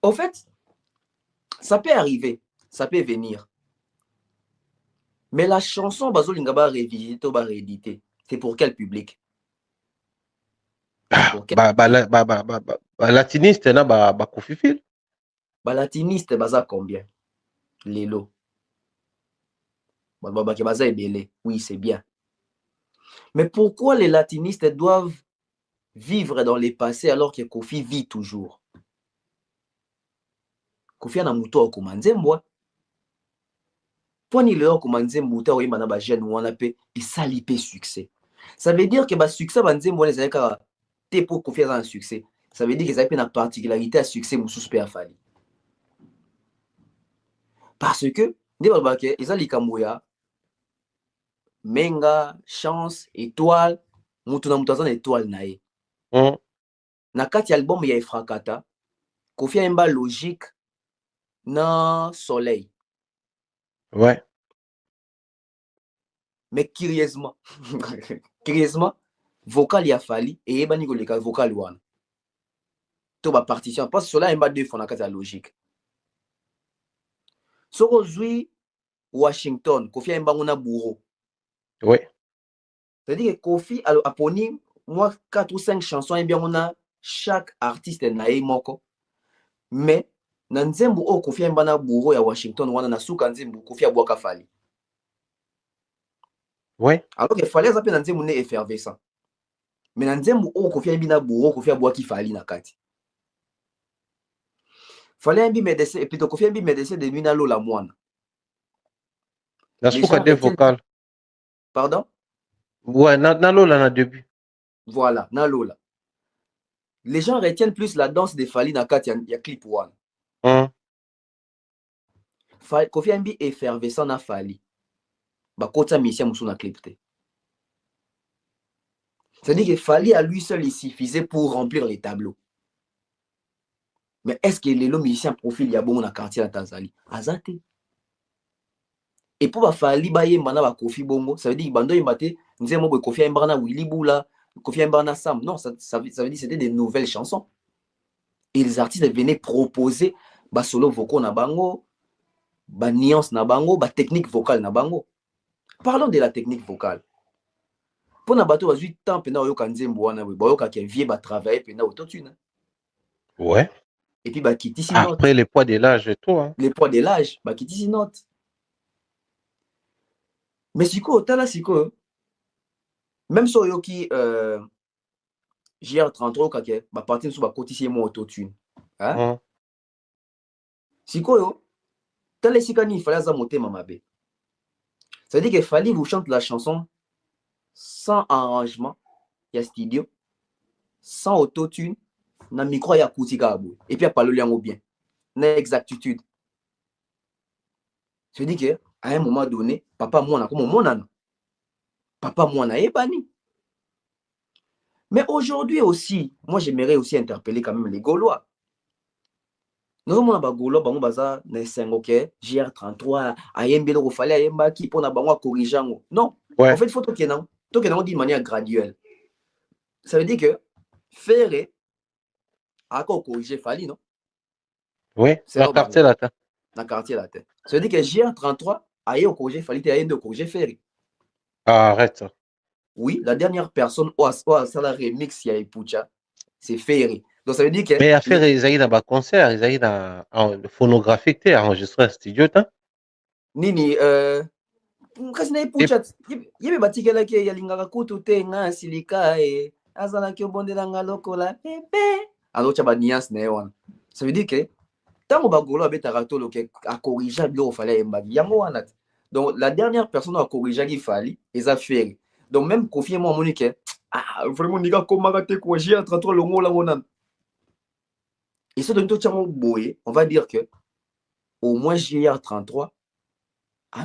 En fait, ça peut arriver, ça peut venir. Mais la chanson Bazo Lingaba revisiter ou rééditer, c'est pour quel public? Latiniste na Kofi Fil. Latiniste baza combien? Lelo. Baza ebele. Oui, c'est bien. Mais pourquoi les latinistes doivent vivre dans les passés alors que Kofi vit toujours? Kofi ana muto okomanzembo. Poni le okomanzembo ta oyeba na ba jeune wana pe esali pe succès. Ça veut dire que ba succès banzembo les aka te pour Kofi a un succès. Ça veut dire que ça a une particularité à succès mususu pe afali. Parce que ne ba ke ezali kamboya menga chance étoile mutu na mutu azana étoile nae. na kati album ya Efrakata Kofi Ayemba logique na Soleil. Ouais. Mais curieusement vocal ya fali et ebani koleka vocal wana to ba partition parce que cela Ayemba deux fois na kati ya logique. Soko zui Washington Kofi Ayemba ngona bourreau. Ouais. C'est-à-dire que Kofi a poni moi 4 ou 5 chansons et bien on a chaque artiste na moko. Mais na nzembo o Kofi Ayemba na bourreau ya Washington wana na suka nzembo Kofi abwaka fali. Ouais. Alors que fali azape na nzembo ne effervescent. Mais na nzembo o Kofi Ayemba na bourreau Kofi abwaki fali na kati. Fali Ayemba médecin et puis Kofi Ayemba médecin de nuit na lola mwana. La suka des vocales. Pardon? Ouais, na lola na début. Voilà, na lola. Les gens retiennent plus la danse de Fali na kati ya clip one. Kofi Ayemba effervescent na Fali. Ba kota mission musu na clip te. C'est-à-dire que Fali à lui seul il suffisait pour remplir les tableaux. Mais est-ce que les musiciens profil ya bon na quartier la Tanzanie? Azate. Et pour Fali ba yemba na ba Kofi bongo, ça veut dire bando yembate nzemo bo Kofi Ayemba na Willy Bula, Kofi Ayemba na Sam. Non, ça veut dire c'était des nouvelles chansons. Et les artistes venaient proposer ba solo vocaux na bango, ba nuance na bango, ba technique vocale na bango. Parlons de la technique vocale. Pour na bato bazui temps pena oyoka nzembo wana we, boyoka ke vie ba travailler pena autotune. Ouais. Et puis bah kitisi note. Après les poids de l'âge et tout. Hein. Les poids de l'âge, bah kitisi note. Mais siko tala siko même so yoki JR33 kake ba partir sur ba kotisi mo autotune. Hein? Siko yo tala sika ni fallait za motema mabe. Ça veut dire qu'il fallait vous chanter la chanson sans arrangement, il y a studio, sans autotune, na micro ya kutika abou. Et puis à parler yango bien. Na exactitude. Je dis que à un moment donné, papa moi comme mon nana. Papa moi na ebani. Mais aujourd'hui aussi, moi j'aimerais aussi interpeller quand même les Gaulois. Nous on a ba Gaulois bango baza na sengoke JR33 ayembelo ko fallait ayemba ki pona bango corriger ngo. Non. Ouais. En fait faut que non. Donc, on dit de manière graduelle. Ça veut dire que Ferré a encore corrigé Fali, non? Oui, c'est la quartier latin. La quartier latin. Ça veut dire que JR33 a corrigé Fali, et a corrigé Ferré. Ah, arrête ça. Oui, la dernière personne où a la remix, il y a Pucha, c'est Ferré. Donc, ça veut dire que. Mais à Ferré, ils ont dans un concert, ils ont dans le phonographique, tu enregistré un studio, hein? Nini, kasi na ipucha yebe batikela ke yalingaka kutu te nga silika e azala ki obondela nga lokola bébé alors ba nuance na wana. Ça veut dire que tango bagolo abetaka to loke a corriger bilo fallait embagi yango wana. Donc la dernière personne a corriger qui fallait eza Ferré. Donc même confier moi Monique vraiment niga komaka te ko JR33 longo la wona. Et ce donc to boye, on va dire que au moins JR33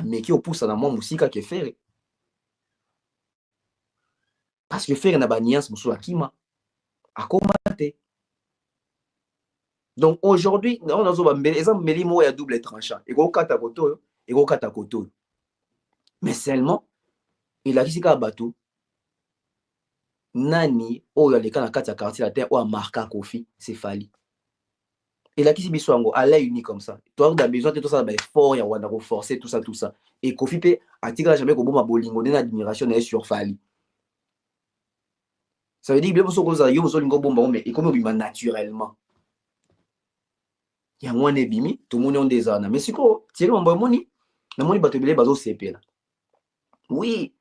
mais qui pousse dans mon musique qui fait parce que faire na banias musu akima akomate. Donc aujourd'hui on a zo ba exemple melimo ya double tranchant et go kata koto mais seulement il a kisika bato nani oyo aleka na kati ya quartier la terre ou a marqué Kofi c'est Fali. Et là qui s'est biso à l'œil uni comme ça. Toi tu as besoin de tout ça fort ya wana forcer tout ça et Kofi pe atika jamais ko boma bolingo na admiration na sur Fali. Ça veut dire bien so ko za yo so lingo bomba mais et comme bima naturellement. Ya mwana ebimi tout le monde on des ana mais siko tire mon moni na moni bato belé bazo CP là. Oui.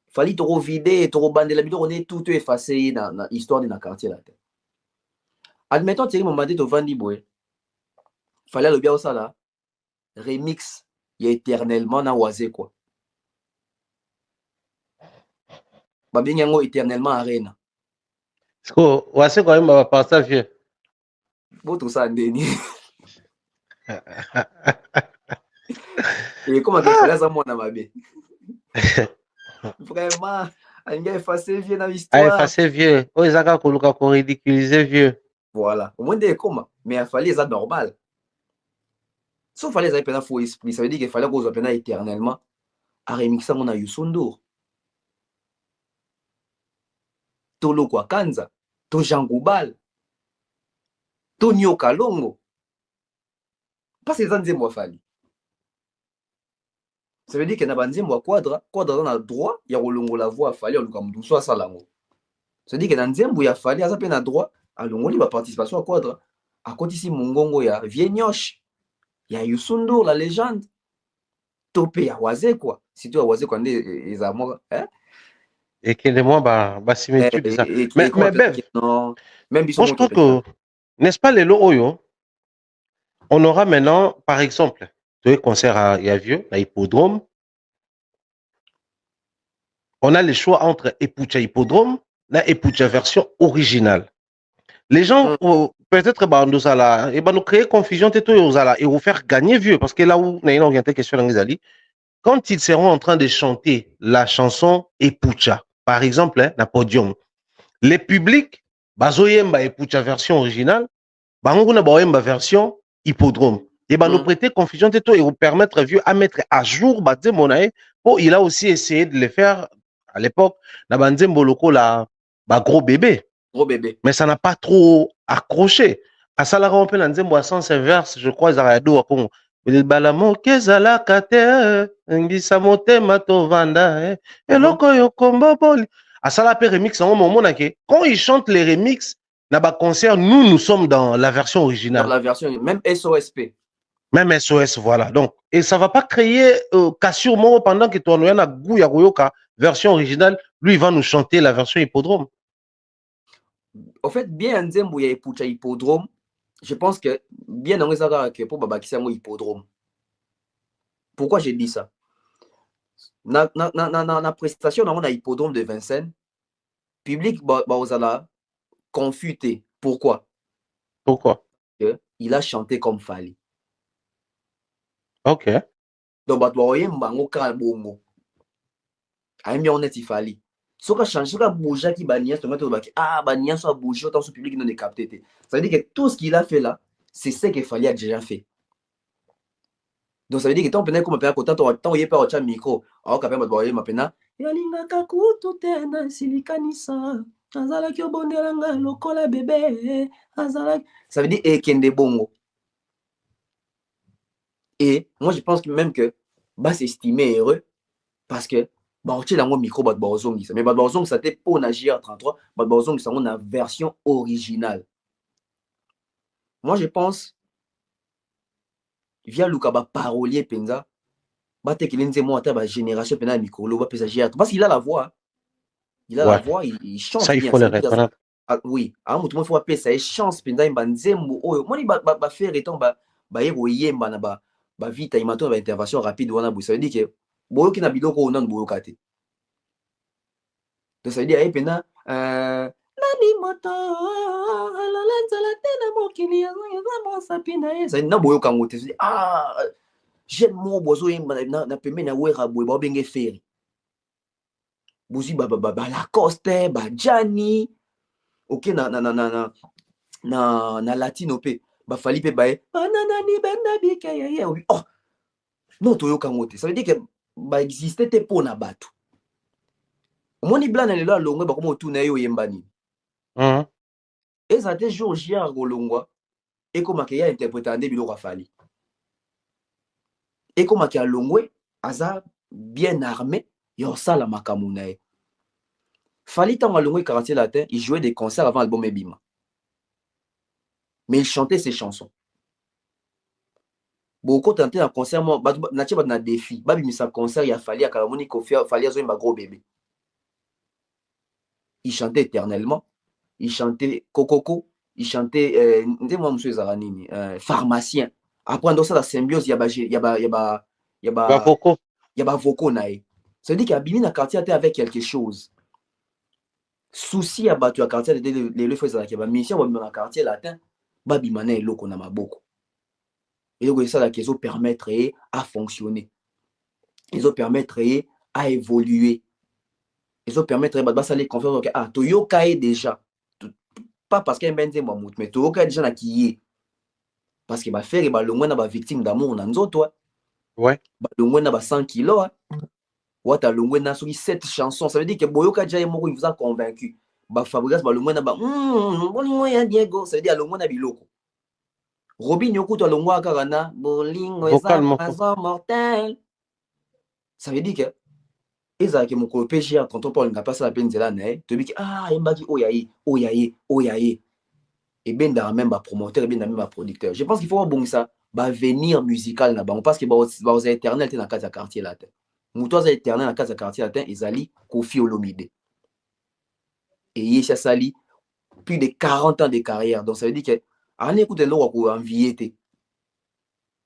Fali trop vider trop bandela bido on est tout effacé dans histoire de na quartier là. Admettons Thierry Momandé to Vandi Boy. Fallait le bien ça là. Remix, il y a éternellement na oisé quoi. Ba bien yango éternellement arena. Est-ce que oisé quand même va passer vieux. Bon tout ça ndeni. Et comment tu fais ça moi na mabe. Vraiment alingi effacer vieux na a histoire. effacé vieux. Oh, ils ont ridiculisé vieux. Voilà. Au moins, des comment. Mais il fallait ça normal. Sauf fallait ça pendant faux esprit. Ça veut dire qu'il fallait qu'on soit pendant éternellement à remixer mon Ayusundur. Tolo kwa Kanza. To Jangoubal. To Nyoka Longo. Parce que ça nous fallait. Ça veut dire qu'il y a un quadra dans le droit, il y a la voix, il fallait qu'on soit ça. Ça veut dire qu'il y a un il a fallu à peine à droit, à l'ongoli la participation à quadra. À côté ici, Mongongo, il y a Vienyoche, il y a Yusundur, la légende. Topé à Oazé, quoi. Si tu as Oazé, quand les amours, hein? Et que les mois, bah, symétrique, ça. Mais, Bev, non, même moi, je crois que, n'est-ce pas, les lots, on aura maintenant, par exemple, tu concert à Vieux, à Hippodrome. On a le choix entre Epucha Hippodrome et Epucha version originale. Les gens, peut-être, nous allons créer confusion et vous faire gagner Vieux, parce que là où on a une orientée question dans les alliés, quand ils seront en train de chanter la chanson Epucha, par exemple, hein, na podium, les publics, bazoyemba Epucha version originale, banguna baoyemba version Hippodrome. Et nous prêter confusion et vous permettre Vieux à mettre à jour Monae. Il a aussi essayé de le faire à l'époque, na banzembo loko la gros bébé. Gros bébé. Mais ça n'a pas trop accroché. À ça, la rampe dans nzembo à sens inverse, je crois, Zarado à Congo. Il balamo kezala kate ngisa motema to vanda et loko yo kombo boli. À ça la remix en moment quand ils chantent les remix na ba concert, nous sommes dans la version originale. Dans la version même SOSP. Même SOS, voilà. Donc, et ça va pas créer cassure moi pendant que toi nous a goût ya goyoka version originale, lui il va nous chanter la version hippodrome. En fait, bien nzembo ya Epucha Hippodrome, je pense que bien dans les agas que pour babakisa mo hippodrome. Pourquoi j'ai dit ça? Na prestation on a hippodrome de Vincennes, public osala confuté. Pourquoi? Il a chanté comme Fali. Ok. Donc batwaye mbango ka bongo. Aimi honnête il Fali. Soka change soka bouger qui bania to mettre baki bania so bouger autant ce public non est capté. Ça veut dire que tout ce qu'il a fait là, c'est ce que Fali a déjà fait. Donc ça veut dire que tant pena comme pena content tant yé pas au micro, alors quand même batwaye mapena yalinga kakutu tena silikanisa. Azala ki obondelanga lokola bébé azala. Ça veut dire ekende bongo. Et moi, je pense même que bah s'estimer heureux parce que bah on tient dans mon micro bad baozong mais bad baozong ça était pour nager 33 bad baozong ça on a version originale. Moi je pense via Luka ba parolier penza ba te kilenze moi ta ba génération pena micro lo ba pesager parce qu'il a la voix. Il a la voix, il chante. Ça il faut le reconnaître. Oui, à un moment il faut appeler ça chance penza imba nzembo oyo. Moi ba faire étant ba yebo yemba na ba vite il m'attend intervention rapide wana ça veut dire que boyo ki na biloko onan boyo kate. Donc ça veut dire ay pena nani moto alalanza la tena mokili ya mo sapina ça na boyo kango te jeune mo bozo yemba na pembe na wera boyo ba benge feri buzi ba la coste ba jani OK na latino pe ba fali pe bae nanani benda bike ye oh non to yoka ngote ça veut dire que ba exister te pona batu moni blana lelo alongwe ba komo tuna yo yembani et ça te jour jiar golongwa et comme que ya interpréter ande biloko fali et comme que alongwe aza bien armé yo sala makamuna e fali tant alongwe quartier latin il jouait des concerts avant l'album Ebima. Mais il chantait ses chansons. Beaucoup tenté un concert, moi, na défi. Babi mis un concert, il a fallu à Kalamoni Kofia, fallait à un gros bébé. Il chantait éternellement. Il chantait Kokoko. Il chantait, moi, monsieur Zaranini, pharmacien. Après, dans ça, la symbiose, il y a Voko nae. Ça veut dire qu'il y a Bini na quartier avec quelque chose. Souci à battu à quartier, les fois, il y a mission, on a quartier latin. Babi mané loko na maboko. Et donc ça la question permettrait à fonctionner. Ils ont permettrait à évoluer. Ils ont permis de ça les confiance. Ah, Toyoka est déjà. Pas parce qu'elle est un mais Toyoka est déjà na qui est. Parce que faire le moins na victime d'amour na toi. Ouais. Le moins na 100 kilos. Wata le moins na 7 chansons. Ça veut dire que Boyoka déjà il vous a convaincu. Fabrice le moins na Diego. Ça veut dire le moins na biloko. Robin Yoko to le moins karana. Bolingo est mortel. Ça veut dire que ezalaki mokolo PGR tonton Paul nga pasa la peine nzela na ye toyebi ah yembaki oyaye ebendaka même bapromoteur ebenda même baproducteur. Je pense qu'il faut babongisa bavenir musical na bango parce que baoza éternel te na kati ya quartier latin moto aza éternel na kati ya quartier latin ezali Koffi Olomide eyesi asali plus de 40 ans de carrière, donc ça veut dire que ani écoute eloko akoenvie te.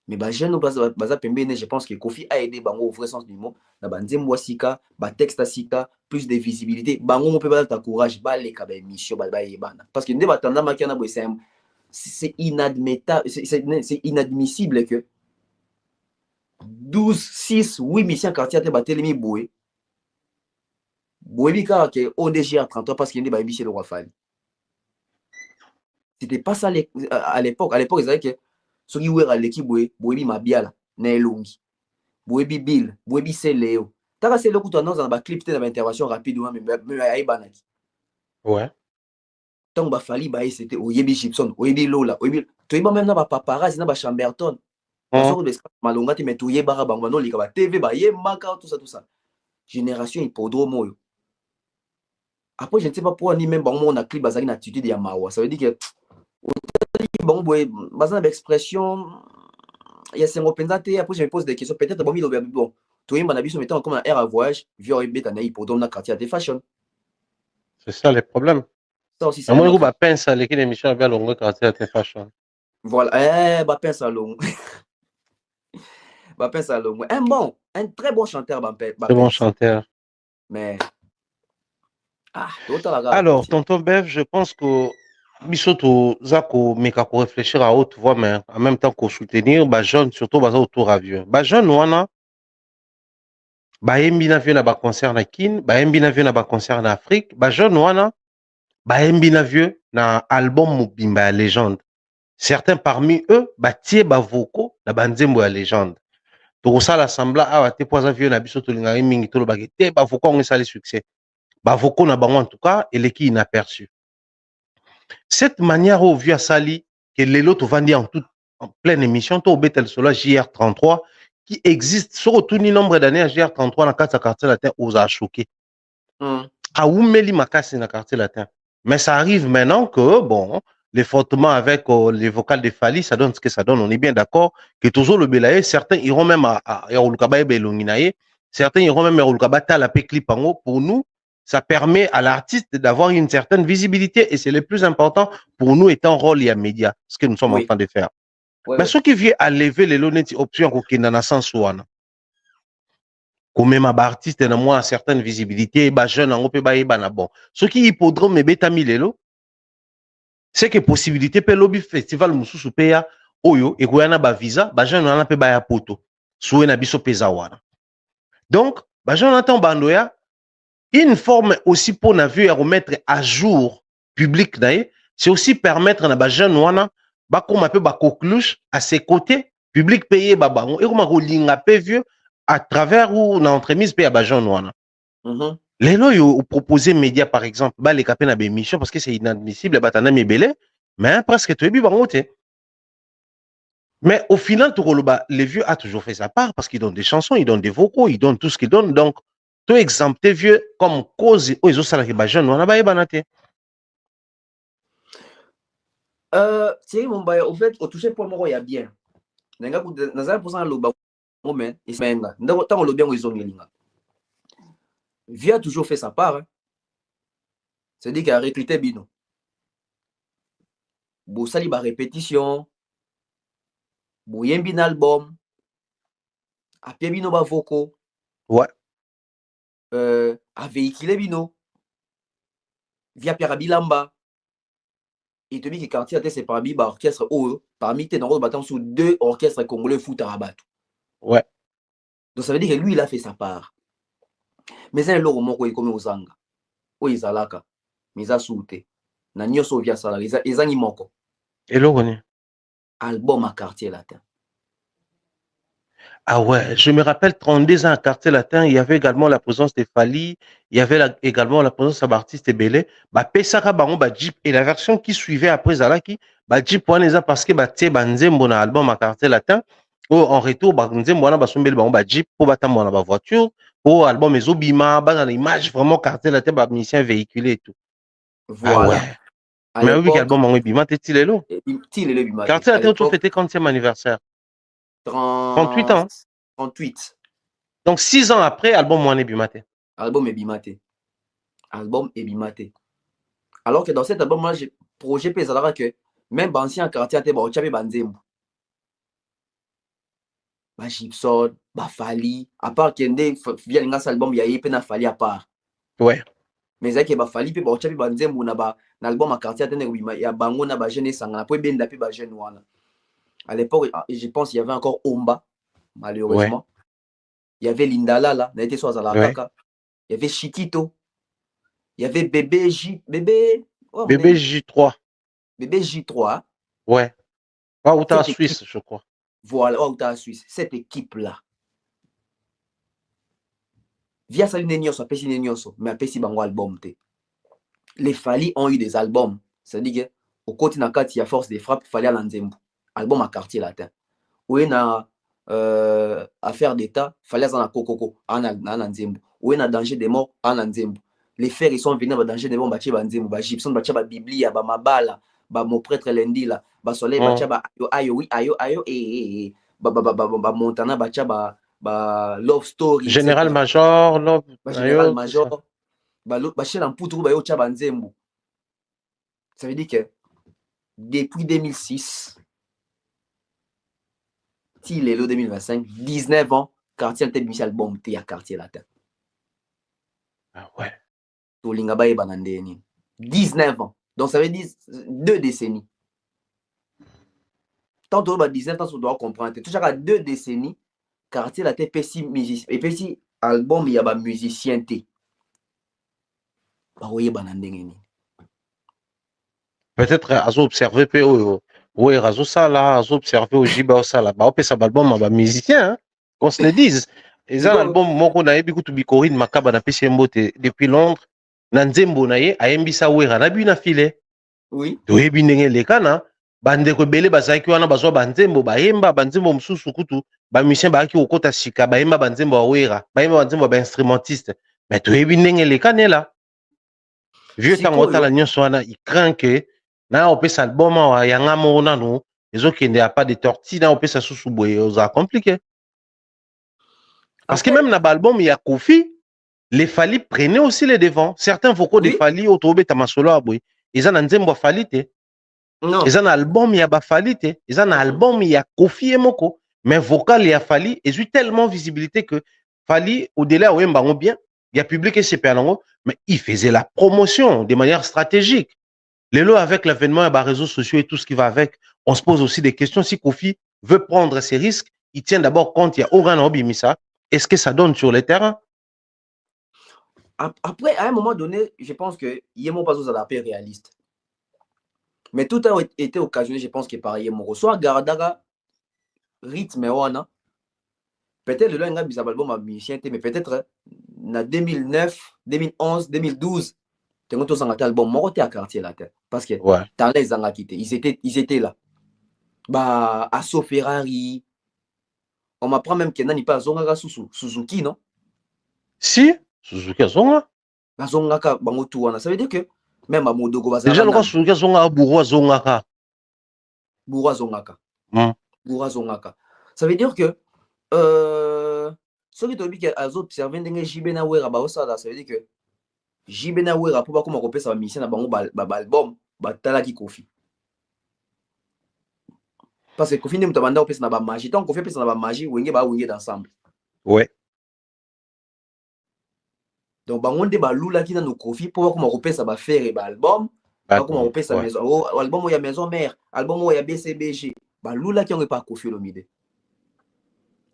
Mais bah jeune baza pembene, je pense que Koffi a aidé bango au vrai sens du mot na banzembo sika ba texte sika plus de visibilité bango mo pe ba ta courage ba les ka ba émission ba yebana parce que nde batanda makana bo c'est inadmettable, c'est inadmissible que 12 6 8 missions quartier te batelemi boé bika que ODGR 33 parce qu'il nde ba émission le roi Fali. C'était pas ça à l'époque ils avaient que soki wera leki boyebi mabiala na elongi boyebi bill boyebi seleo taka seleo kutu annonce na clip te na intervention rapide ou même ayibanaki ouais tant ba fali ba c'était oyebi Gibson oyebi Lola oyebi toyeba même na ba paparazzi na ba Chamberton parce que malonga te mais toyeba bango no lika ba TV ba yemaka tout ça génération hippodrome oyo. Après je ne sais pas pourquoi ni même bango na clip bazaki na attitude ya mawa, ça veut dire que bon boy bazana d'expression il y a 5 représentés. Après je me pose des questions peut-être bon toi il m'a biso mettant comme un air à voyage vieux et bête anaï pour donner quartier de fashion. C'est ça le problème. Ça aussi c'est moi je pense à l'équipe d'émission bien longue quartier de fashion. Voilà bah pense à long. Bah pense à long. Un très bon chanteur Très bon chanteur. Mais alors tonton Bev, je pense que bisoto zako meka ko réfléchir à haute voix mais en même temps qu'on soutenir ba jeune surtout baza autour à vieux ba jeune wana ba yembi na vieux na ba concert na kin ba yembi na vieux na ba concert na Afrique ba jeune wana ba yembi na vieux na album mobimba ya légende. Certains parmi eux ba tie ba vocaux na banzembo ya légende to ça l'assemblée awa te poza vieux na biso to linga mingi to lo ba te ba vocaux on ça le succès ba vocaux na bango en tout cas et qui inaperçu. Cette manière au vieux Sali, que les autres vendent en pleine émission, au Betel Sola JR33, qui existe sur tout le nombre d'années à JR33 dans le quartier latin, aux a choqué. À Oumeli Makassi dans le quartier latin. Mais ça arrive maintenant que, bon, les frottements avec les vocales de Fali, ça donne ce que ça donne. On est bien d'accord que toujours le Belaye, certains iront même à Yaroulukaba et Belonginaye, certains iront même à Yaroulukaba Talapé Clipango. Pour nous, ça permet à l'artiste d'avoir une certaine visibilité et c'est le plus important pour nous étant rôle et média, ce que nous sommes en train de faire. Mais ce qui vient à lever les lonettes options qu'on a dans sens ouana. Comme même artiste n'a moins certaine visibilité, bah jeune en opé bah bon. Ce qui hippodrome mais betami lelo, c'est que possibilité pe lobby festival mususu peya oyo et koyana ba visa, bah jeune en a pe ba ya poto. Soué na biso pezawana. Donc, bah jeune entend bandoya. Une forme aussi pour na vu à remettre à jour public c'est aussi permettre na ba jeune wana ba comme un peu ba coqueluche à ses côtés public payé ba bango et comme rolinga pe vieux à travers ou na entremise payé ba jeune wana. Les lois yo proposer média par exemple ba les capé na ba émission parce que c'est inadmissible ba tana mebele mais presque tout bi bango té. Mais au final tout les vieux a toujours fait sa part parce qu'ils donnent des chansons, ils donnent des vocaux, ils donnent tout ce qu'ils donnent donc tout exempté vieux comme cause aux autres salariés jeune on a pas banaté. C'est mon bail au fait au toucher pour moi il y a bien. N'enga ku nazala pour ça le ba moment ismenga. Ndako tant le bien ils ont ngelinga. Vieux a toujours fait sa part. C'est-à-dire qu'il a recruté bino. Bo sali ba répétition. Bo yembi album. A pie bino ba vocaux. Ouais. À véhiculer bino via Pierre Bilamba et te dit que quartier c'est parmi ba orchestre parmi tes dans battant sous 2 orchestres congolais foot à rabat. Ouais. Donc ça veut dire que lui il a fait sa part. mais ça eloko moko ekomi ozanga oyo ezalaka mais eza suu te na nyonso ovia asalaka ezangi moko eloko nini album à quartier latin. Ah ouais, je me rappelle 32 ans à Quartier Latin, il y avait également la présence de Fali, il y avait également la présence d'artistes Belé, Pesaka Bango Jeep et la version qui suivait après Zalaki, Jeep Waneza parce que Tie Banzembo na album à Quartier Latin, en retour Banzembo na Basombel Bango Jeep pour batambo na voiture, pour album Ezobima, dans l'image vraiment Quartier Latin, musicien véhiculé et tout. Voilà. Ah ouais. Mais oui, l'album Bango Bima, t'es Tilelo. Quartier Latin, tu fêtais 40e anniversaire. 38 ans. 38. Donc 6 ans après, album Moine Bimate. Album Ebimate. Album Ebimate. Alors que dans cet album-là, j'ai projet Pesalara que même ancien quartier était bon, Tchabé Banzembo. Ba Gibson, ba Fali, à part Kende, via dans cet album, il y a eu peine Fali à part. Ouais. Mais c'est que ba Fali, pe ba Tchabé Banzembo, na ba l'album à quartier était il y a Bango na ba jeune sangana, puis ben d'api ba jeune wana. À l'époque, je pense qu'il y avait encore Omba, malheureusement. Ouais. Il y avait Lindala, là, n'était soit à la Kaka. Ouais. Il y avait Chiquito. Il y avait Bébé J. Bébé J3. Bébé J3. Ouais. Outa Suisse, je crois. Voilà, Outa Suisse. Cette équipe-là. Via Saline Nyoso, Apesi Nyoso, mais Apesi Bango album. Les Fali ont eu des albums. C'est-à-dire qu'au côté Nakati, il y a force des frappes, il fallait aller à Nzembo. Album à quartier latin. Où il y a affaire d'état, fallait aller à Kokoko, à Nzembo. Où il y a danger des morts, à Nzembo. Les frères, ils sont venus à danger des morts, à Nzembo, à Gibson, à Biblia, à Mabala, à mon prêtre Lendi, à Soleil, à Ayo, et Montana, à Love Story. Général-Major, Love. Général-Major, à Chelan Poutrou, à Nzembo. Ça veut dire que depuis 2006, il est le 2025, 19 ans, quartier latin Michel Bomté à quartier latin. Ah ouais. 19 ans. Donc ça veut dire 2 décennies. Tant que tu as 19 ans, tu dois comprendre. Tout chaque 2 décennies, quartier latin PC musicien. Et PC album, il y a des musiciens. Peut-être à observer PO. Oui, Razo Sala, Razo observé au Jiba Sala. Bah, on peut ça album à musicien, hein. Qu'on se le dise. Et un album, moi, on a eu beaucoup de bicorine, Makaba, na PCMBOT depuis Londres. Nanzembo, na ye, a Mbisa Ouera, na bu na filet. Oui. Do ye binenge le kana, bande ko bele bazaki wana bazwa banzembo, ba yemba banzembo msusu kutu, ba musicien ba ki okota sika, ba yemba banzembo Ouera, ba yemba banzembo ba instrumentiste. Mais do ye binenge le kana là. Vieux tango tala nyonso wana, il craint que na on peut ça album wa yanga mona no les autres qui n'y a pas de tortilles na on peut ça sous boye ça compliqué parce que même na album il y a Kofi les Fali prenaient aussi les devants certains vocaux de Fali au tobe tamasolo aboy ils en nzembo Fali te ils en album il y a ba Fali te ils en album il y a Kofi et Moko mais vocal il y a Fali et eu tellement visibilité que Fali au-delà ou mbango bien il y a public et c'est mais il faisait la promotion de manière stratégique. Les lots avec l'avènement des réseaux sociaux et tout ce qui va avec, on se pose aussi des questions. Si Kofi veut prendre ces risques, il tient d'abord compte, il y a Oran Obimisa. Est-ce que ça donne sur le terrain? Après, à un moment donné, je pense que Yemo Pazo a l'appel réaliste. Mais tout a été occasionné, je pense que par Yemo. Soit Gardara, rythme, peut-être le long de album a musicien, mais peut-être en 2009, 2011, 2012. Tu as un album moroté à quartier latin parce que dans les années quitté ils étaient là bah Asso Ferrari on m'apprend même qu'il n'y a pas zonga Suzuki non si Suzuki zonga la zonga ka bango tout ça veut dire que même à Modogo va déjà le Suzuki zonga bourrois zonga ka ça veut dire que ceux qui t'ont dit que az observé des JB na wera ba ça veut dire que JB na wera pour pas comment repérer sa mission na bango album batala ki Kofi parce que Kofi ne m'tabanda opérer na ba magie tant Kofi opérer na ba magie wenge d'ensemble ouais donc bango de ba lula ki na no Kofi pour pas comment repérer ça ba faire ba album pas comment repérer sa maison album où il y a maison mère album où il y a BCBG ba lula ki on pas Kofi Olomide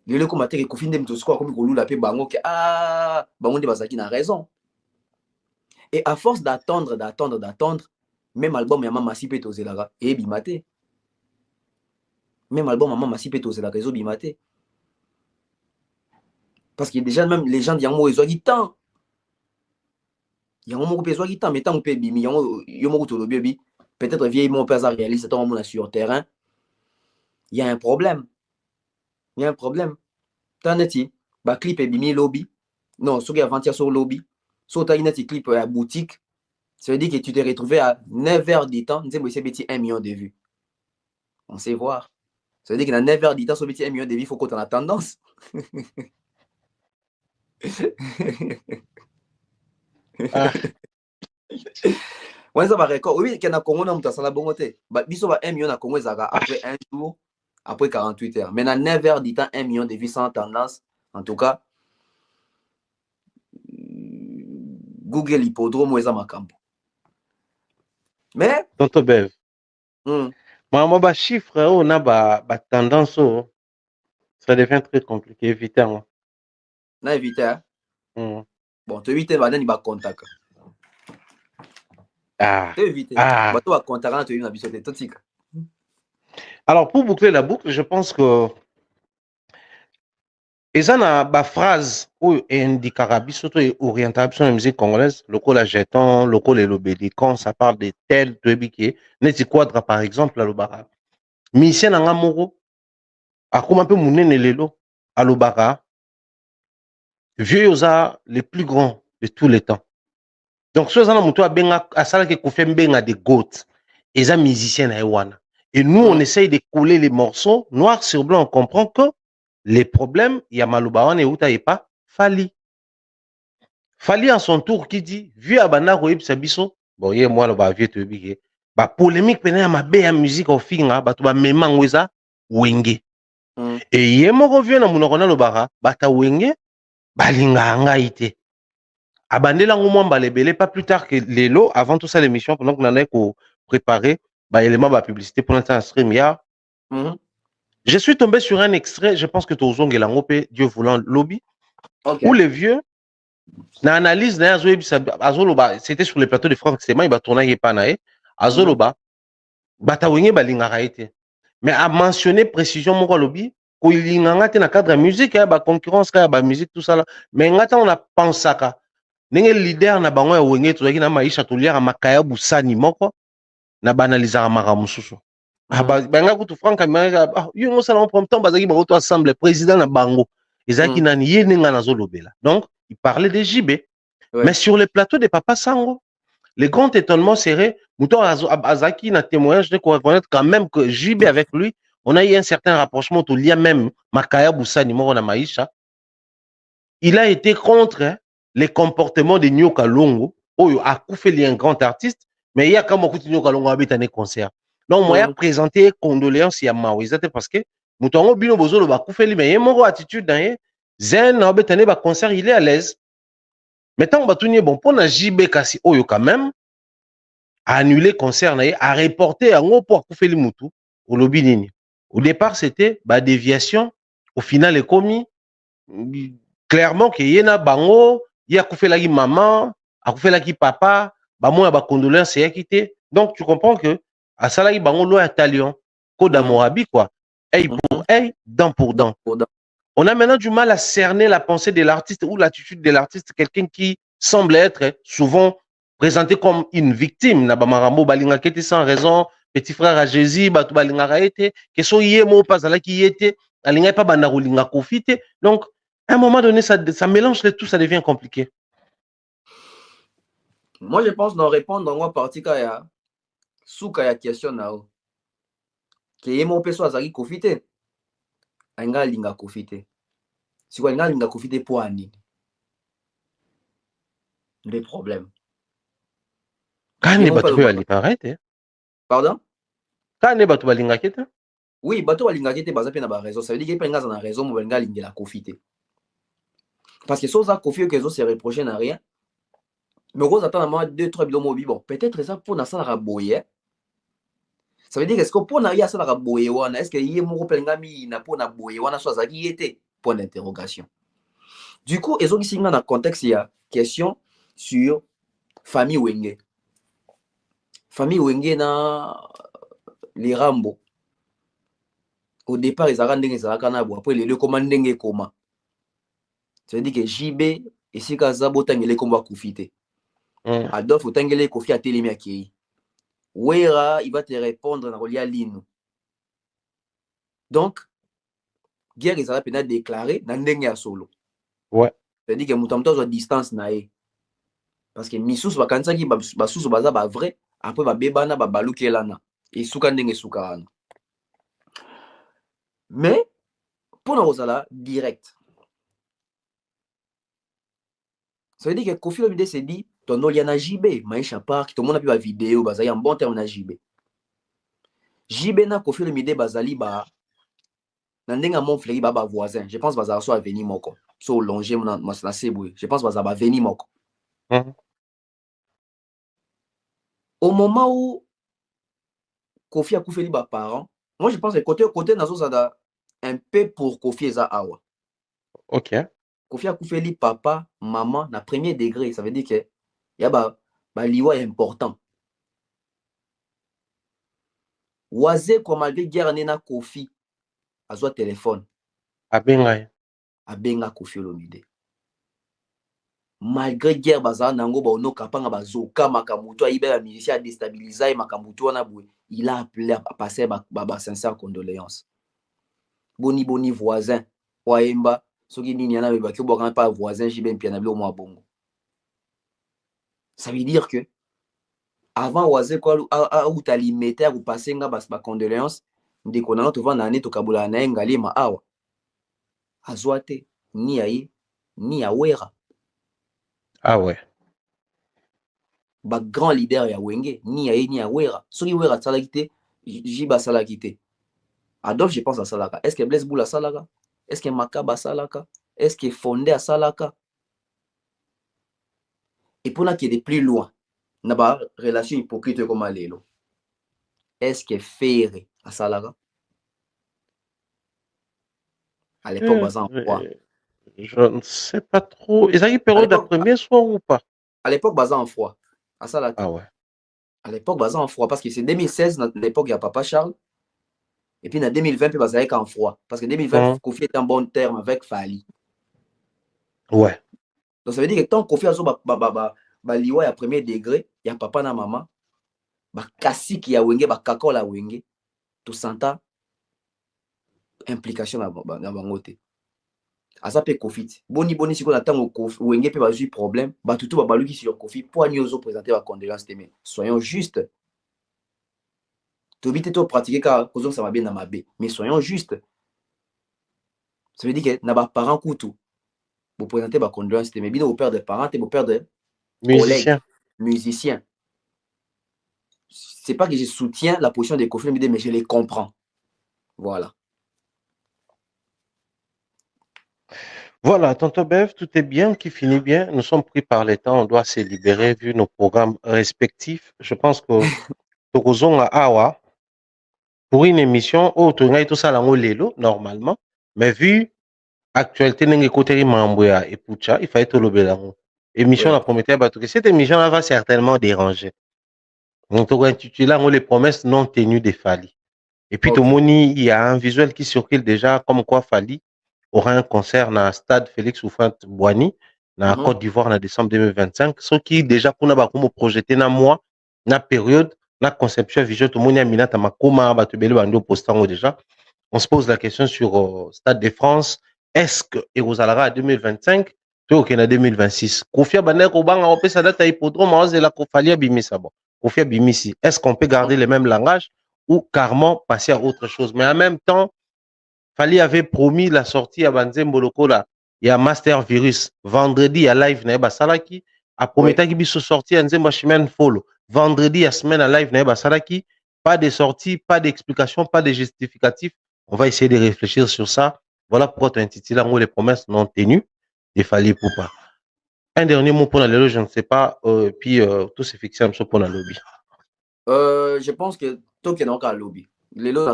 lelo comme ateke Kofi nde muto sikoyo comme kolula pe bango ke ah bango nde bazaki na raison. Et à force d'attendre, même album ya Mama Si pe tozelaka et bimate. Même album ya Mama Si pe tozelaka ezo bimate. Parce que déjà même les gens yango ezwaki temps. Yango moko pe ezwaki temps mais tant pe bimi yango yo moko tolobi bi peut-être vieille mon père ça réalise tant mon sur terrain. Il y a un problème. Il y a un problème. T'as neti ba clip e bimi lobby. Non, ce qui avant-hier sur lobby. So t'as une clip à boutique. Ça veut dire que tu t'es retrouvé à 9 heures du temps, nous avons 1 million de vues. On sait voir. Ça veut dire que dans 9 heures du temps, sur 1 million de vues, il faut qu'on ait la tendance. Ah. Ouais, ça va record. Oui, qu'il y a un Congo, on a la bonté. Mais ça va 1 million de Congo, après un jour, après 48 heures. Mais dans 9 heures du temps, 1 million de vues sans tendance. En tout cas, Google Hippodrome, ouais, ça m'a campo. Mais Tonton Bev. Moi, bah chiffre, on a bah tendance, ça devient très compliqué, éviter. On a évité, hein? Bon, tu évites, bah, il va contact. Ah. Tu évites. Bah, tu vas contact, tu vas tout. Alors, pour boucler la boucle, je pense que et ça na ba phrase ou indiquera surtout orientable sur la musique congolaise, le col jeton, le col lobédi, quand ça parle de tel twebiké, neti quadra par exemple à l'obara. Misien nanga moko akoma pe munene lelo à l'obara. Vieux oza les plus grands de tous les temps. Donc ceux là muto abenga asala ke kofe mbenga de goat, eza musicien na ewana. Et nous on essaye de coller les morceaux noir sur blanc, on comprend que les problèmes, il y a Maloubawan et Outa et pas Fali. Fali en son tour qui dit, vu à Bana Roib Sabiso, bon, yé moi, le ba vieux te bigé, ba polémique pena ma belle musique au finga, ba tu ba memang weza wenge. Et yé mo revient na munokona le bara, ba ta wenge, ba linga anga ite. Abandela ngomwa balebele pas plus tard que l'élo, avant tout ça l'émission, pendant qu'on en est qu'au préparer, ba élément ba publicité pour l'instant stream ya. Je suis tombé sur un extrait, je pense que Tozong et Langopé, Dieu voulant, lobby, où les vieux, dans l'analyse, c'était sur le plateau de Franck Sema, il va tourner et Panae, Azoloba, Batawenge Balingaraete. Mais à mentionner précision, mon lobby, qu'il y a un cadre de musique, il y a concurrence, il y a musique, tout ça là. Mais on a pensé que les leaders na bango ya wenge, tout ça, na maïcha, tout lier à Makaya Boussani, moko, na banalisera Maramususu. Banga kutu Franck Amerika yo ngosala en premier temps bazaki bango to assemble président na bango ezaki nani ye ninga nazolobela. Donc il parlait de JB. Mais sur le plateau de Papa Sango, le grand étonnement serait Mouton Azaki na témoignage de reconnaître quand même que JB avec lui on a eu un certain rapprochement tout lié même Makaya Boussani moko na Maïcha. Il a été contre les comportements de Nyoka Longo oyo akufeli un grand artiste mais il y a comme beaucoup de Nyoka Longo habitane concert. Donc, moi, j'ai présenté condoléances à Maouizate parce que Moutongo Bino Bozolo va koufeli, mais il y a une attitude dans Zen, Nabetane, ba concert, il est à l'aise. Maintenant, on va bon, pour la JB Kassi Oyo quand même, à annuler le concert, à reporter en haut pour koufeli Moutou, au lobby nini. Au départ, c'était bah, déviation. Au final, est commis. Clairement, qu'il y a bango, il y a koufeli maman, a koufeli papa, bah, moi, bah, condoléances, c'est quitté. Donc, tu comprends que à Salai Bango Loa Talion, Koda Morabi, quoi. Œil pour œil, dent pour dent. On a maintenant du mal à cerner la pensée de l'artiste ou l'attitude de l'artiste, quelqu'un qui semble être souvent présenté comme une victime. Nabamarambo Balinga qui était sans raison, petit frère à Jésus, Batu Balinga Raete, que so yemo pas ala qui était, Alinga pas Banarulinga Kofite. Donc, à un moment donné, ça mélange le tout, ça devient compliqué. Moi, je pense d'en répondre dans moi partie quand il y a souka ya question nao ke yemo peso azali kofite anga linga kofite si kwa linga kofite po ani les problèmes quand ne batu ba liparete pardon quand ne batu ba linga kete oui batu ba linga kete baza pe na ba raison ça veut dire que penga na raison mo linga lingela kofite parce que soza kofite que zo se reprocher na rien mais gros attend moi 2-3 bilomo bon peut-être ça pour na ça la boye. Ça veut dire est-ce que pour na ya ça la boye wana est-ce que yé moko pelengami na pour na boye wana so azaki yete point d'interrogation. Du coup, ils ont ici dans le contexte, il y a question sur famille Wenge. Famille Wenge na les Rambo. Au départ, ils ont après les deux commandent comment. Ça veut dire que JB, ici, Kazabo, Tangele, combat Koufite. Adolphe, Tangele, Kofi, a télémi à Kei. Wera, il va te répondre dans le ligne. Donc, guerre, ils ont peine déclaré dans le solo. Ouais. C'est-à-dire que Moutamto a distance nae. Parce que Missous, Bakansa, qui Basous, Baza, vrai, après, Babana, Babalou, qui est là. Et Soukandeng, Soukarana. Mais, pour la Rosala, direct. Ça veut dire que Kofi Olomide s'est dit, ton nom, il y en a JB, Maïcha Park, tout le monde a pu la vidéo, il y a un bon terme, JB. JB na Kofi Olomide, Bazali, Nandenga mon fleri, voisin. Je pense que Bazali soit venu moko. So longé, je pense que Bazali venu moko. Au moment où Kofi a coupé les parents, moi je pense que côté Nazo, ça a un peu pour Kofi et Awa. Ok. Kofi a coupé les papa, maman, na premier degré. Ça veut dire que y a liwa est important. Oise, comme malgré guerre, nena Kofi, a soit téléphone. Abenga Kofi Olomide. Malgré guerre, baza nango ba ono kapanga bazoka makamuto aibe la militia déstabiliser makamuto na boué. Il a appelé à passer ba sincère condoléances. Boni voisin. Waemba soki nini yana ba ki boka pas voisin jibe mpiana bilo mo bongo. Ça veut dire que avant oise quoi ou talimete ou passer nga ba condoléances ndeko na to vana ne to kabula na ngali ma awa. Azwate ni ayi ni awera. Ah ouais. Ba grand leader ya Wenge ni ya ni ya Wera. Soki Wera salakite, Jiba salakite. Adolphe, je pense à Salaka. Est-ce que Blaise Boula Salaka? Est-ce que Makaba Salaka? Est-ce que Fondé à Salaka? Et pour là qui est de plus loin, n'a pas relation hypocrite comme Alélo. Est-ce que Ferré à Salaka? À l'époque, Bazan froid. Je ne sais pas trop. Ils ont eu période de premier soir ou pas? À l'époque, Bazan froid. À Salaka. Ah ouais. À l'époque, Bazan froid. Parce que c'est 2016, à l'époque, il y a Papa Charles. Et puis en 2020, il va être en froid. Parce que 2020, Kofi est en bon terme avec Fali. Ouais. Donc ça veut dire que tant Kofi a liwa à premier degré, il y a papa na maman, kasi qui a wenge, kako la wenge, tout santa implication na bangote. Asa pe Kofi. Boni si qu'on attend wenge pe ba problème, tout ba baluki sur Kofi pour nous présenter la condoléance témé. Soyons justes. Tu vite to pratiquer car cause ça va bien dans ma bé, mais soyons justes. Ça veut dire que na ba parents koutou. Vous présentez ma condoléance, mais bien au père de parents et au père de collègues, musiciens. C'est pas que je soutiens la position des Kofi Olomide, mais je les comprends. Voilà. Voilà, tonton Bev, tout est bien, qui finit bien. Nous sommes pris par les temps, on doit se libérer vu nos programmes respectifs. Je pense que Tokozong à Awa, pour une émission, tout ça normalement, mais vu actualité n'enge koteri Mambouya et Poucha, il fallait tout le bélango. Émission la promettait que cette émission là va certainement déranger. Donc on va intituler les promesses non tenues de Fali. Et puis tout le monde, il y a un visuel qui circule déjà comme quoi Fali aura un concert dans le stade Félix Houphouët-Boigny dans Côte d'Ivoire en décembre 2025. Ce qui déjà pour nous projeter dans mois, dans période, dans conception visuelle, tout le monde a mis dans ma coma, déjà. On se pose la question sur Stade de France. Est-ce que Erosalara à 2025 ou qu'il y a 2026? Kofia Banek Obang a sa date à hippodrome, on la Kofalia Bimisa. Kofia Bimisi. Est-ce qu'on peut garder le même langage ou carrément passer à autre chose? Mais en même temps, Fali avait promis la sortie à Banzem Bolokola. Il y a Master Virus. Vendredi, il y a live Naeba Salaki. A Prometa qui se sorti à Nzemba Chimène Follow. Vendredi, il y a semaine à live Naeba Salaki. Pas de sortie, pas d'explication, pas de justificatif. On va essayer de réfléchir sur ça. Voilà pourquoi tu as intitulé les promesses non tenues de Fali Poupa. Un dernier mot pour la lobby, je ne sais pas, puis tout s'est fixé un peu pour la lobby. Je pense que tout est dans le lobby. Les lots,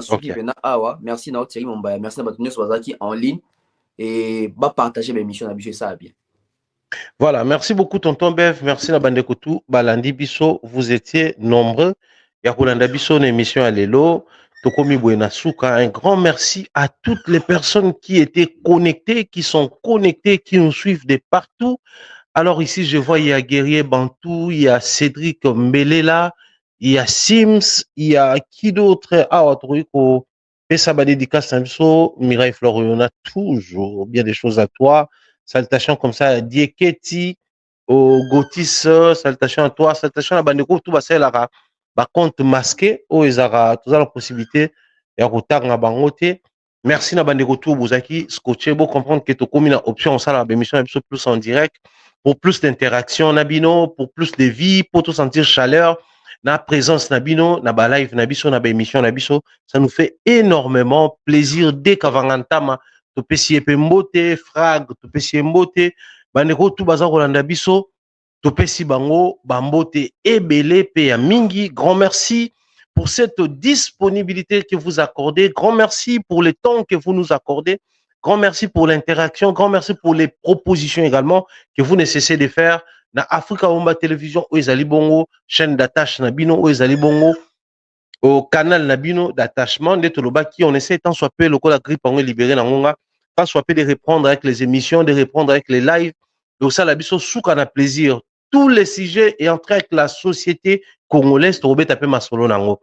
merci Thierry Mombaya, merci à Batunio Swazaki en ligne. et bah partager mes missions d'habitude ça bien. Voilà, merci beaucoup tonton Bev, merci na bande Koutou, Balandi Biso, vous étiez nombreux. Yakulanda Biso, émission à l'élo, Tokomi Buena Souka, un grand merci à toutes les personnes qui étaient connectées, qui sont connectées, qui nous suivent de partout. Alors ici, je vois, il y a Guerrier Bantou, il y a Cédric Mbelela, il y a Sims, il y a qui d'autre? Ah, Otroiko, Pessaba dédicace Samso, Mireille Florian, on a toujours bien des choses à toi. Salutations comme ça, Dieketi, au Gotis, salutations à toi, salutations à Bandeko, tout va c'est là, compte masqué, où ils auront toute la possibilité, et à retard na bangote. Merci na Bandeko tout, Bouzaki, scotché, beau comprendre que tu as commis une option, ça, la émission plus en direct, pour plus d'interaction, Nabino, pour plus de vie, pour tout sentir chaleur, na présence Nabino, na ba live Nabiso, na ba émission Nabiso, ça nous fait énormément plaisir dès qu'avangantama, to pesi mbote, frag, to pesi mbote, bandeko tout bazar Rolanda Biso, to pesi bango, bambote ebele pe ya mingi, grand merci pour cette disponibilité que vous accordez, grand merci pour le temps que vous nous accordez, grand merci pour l'interaction, grand merci pour les propositions également que vous ne cessez de faire. Na Africa Omba Télévision, Oezali Bongo, chaîne d'attache Nabino, Oezali Bongo, au canal Nabino d'attachement, de Toloba qui on essaie tant soit peu le la grippe en libéré Nangonga, tant soit peu de répondre avec les émissions, de répondre avec les lives, donc ça la biso souk en a plaisir. Tous les sujets et entrer avec la société congolaise, Torobé tapé ma solo Nango.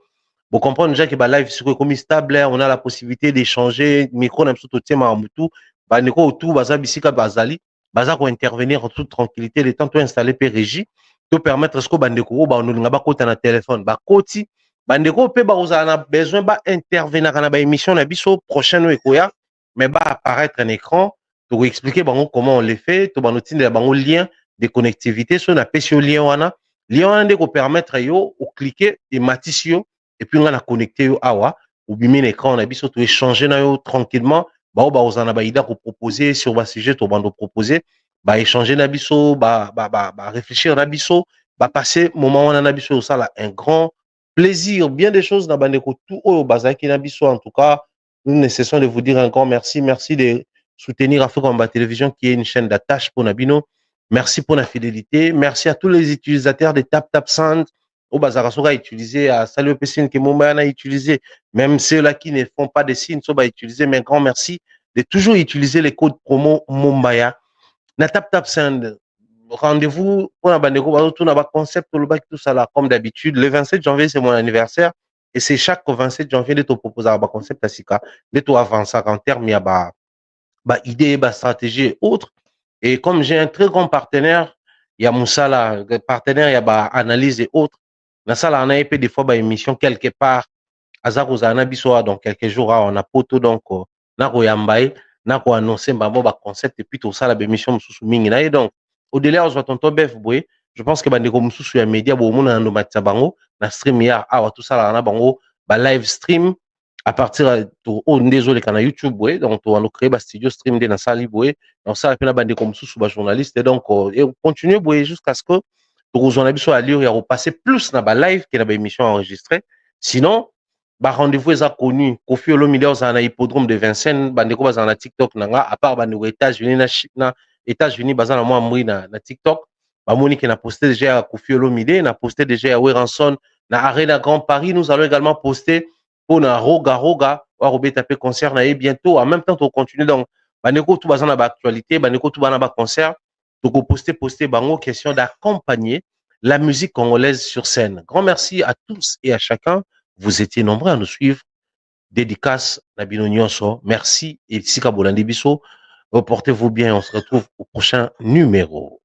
Vous comprenez déjà que bah live sur comme stable, on a la possibilité d'échanger, micro n'a pas tout ma mutu, bah neko tout baza bisika bazali, baza pour intervenir en toute tranquillité, les temps tout installer per régie, tout permettre ce que bandeko ba on n'a pas côté na téléphone, bah côté bandeko pe ba on a besoin ba intervenir dans la émission na biso prochaine ekoya, mais ba apparaître un écran pour expliquer bah comment on les fait, tout ba notine de ba lien de connectivité sur na pesi lien wana de ko permettre yo ou cliquer et matisio et puis on a connecté yo awa ou bimi l'écran na biso to échanger na yo tranquillement ba on a ba ida ko proposer sur ba sujet to bando proposer ba échanger na biso ba réfléchir na biso ba passer moment wana na biso ça là un grand plaisir bien des choses na bandeko tout au bazaki na biso en tout cas nous ne cessons de vous dire un grand merci de soutenir Africa Omba Télévision qui est une chaîne d'attache pour Nabino. Merci pour la fidélité. Merci à tous les utilisateurs de TapTapSend. Au bazar soga utiliser à salut pessin que mon a utilisé. Même ceux-là qui ne font pas de signes, ça va utiliser. Mais un grand merci de toujours utiliser les codes promo Mombaya. Na TapTapSend. Rendez-vous pour la bande tout na concept tout ça là comme d'habitude. Le 27 janvier c'est mon anniversaire et c'est chaque 27 janvier de te proposer un concept à Sika, de te avancer en termes il y a ba idée, ba stratégie et autres. Et comme j'ai un très grand partenaire, il y a Moussa là, partenaire, il y a bah, analyse et autres. Dans ça, là, on a fait des fois bah, émission quelque part. Azarozana Bissoa, donc quelques jours, on a poto donc, na Royambaye, na ko annoncer bah, concept et puis tout ça, la émission Moussou Mingina. Et donc, au-delà, on se voit tonton Bef Boué. Je pense que bah, des Moussou sur les médias, bon, on a un match bango, na stream hier, tout ça, là, on a bango, bah, live stream. À partir de désolé quand YouTube ouais, donc on a créé un studio stream de la salle ouais, donc ça a fait la bande comme sous journaliste et donc et on continue ouais jusqu'à ce que nous on a besoin d'aller y repasser plus dans la live que dans l'émission enregistrée. Sinon bah rendez-vous est connu Kofi Olomide on a un hippodrome de Vincennes bande comme dans TikTok nanga à part bande aux États-Unis na États-Unis bazana moi mourir na TikTok bah Monique n'a posté déjà à Kofi Olomide n'a posté déjà à Weranson na Arena Grand Paris nous allons également poster pour na roga ou taper concert na bientôt en même temps on continue donc baneko tout bazana ba actualité baneko tout bana ba concert donc poster bango question d'accompagner la musique congolaise sur scène. Grand merci à tous et à chacun, vous étiez nombreux à nous suivre. Dédicace Nabino Nyonso, merci et Sika Bolandi Biso, portez-vous bien, on se retrouve au prochain numéro.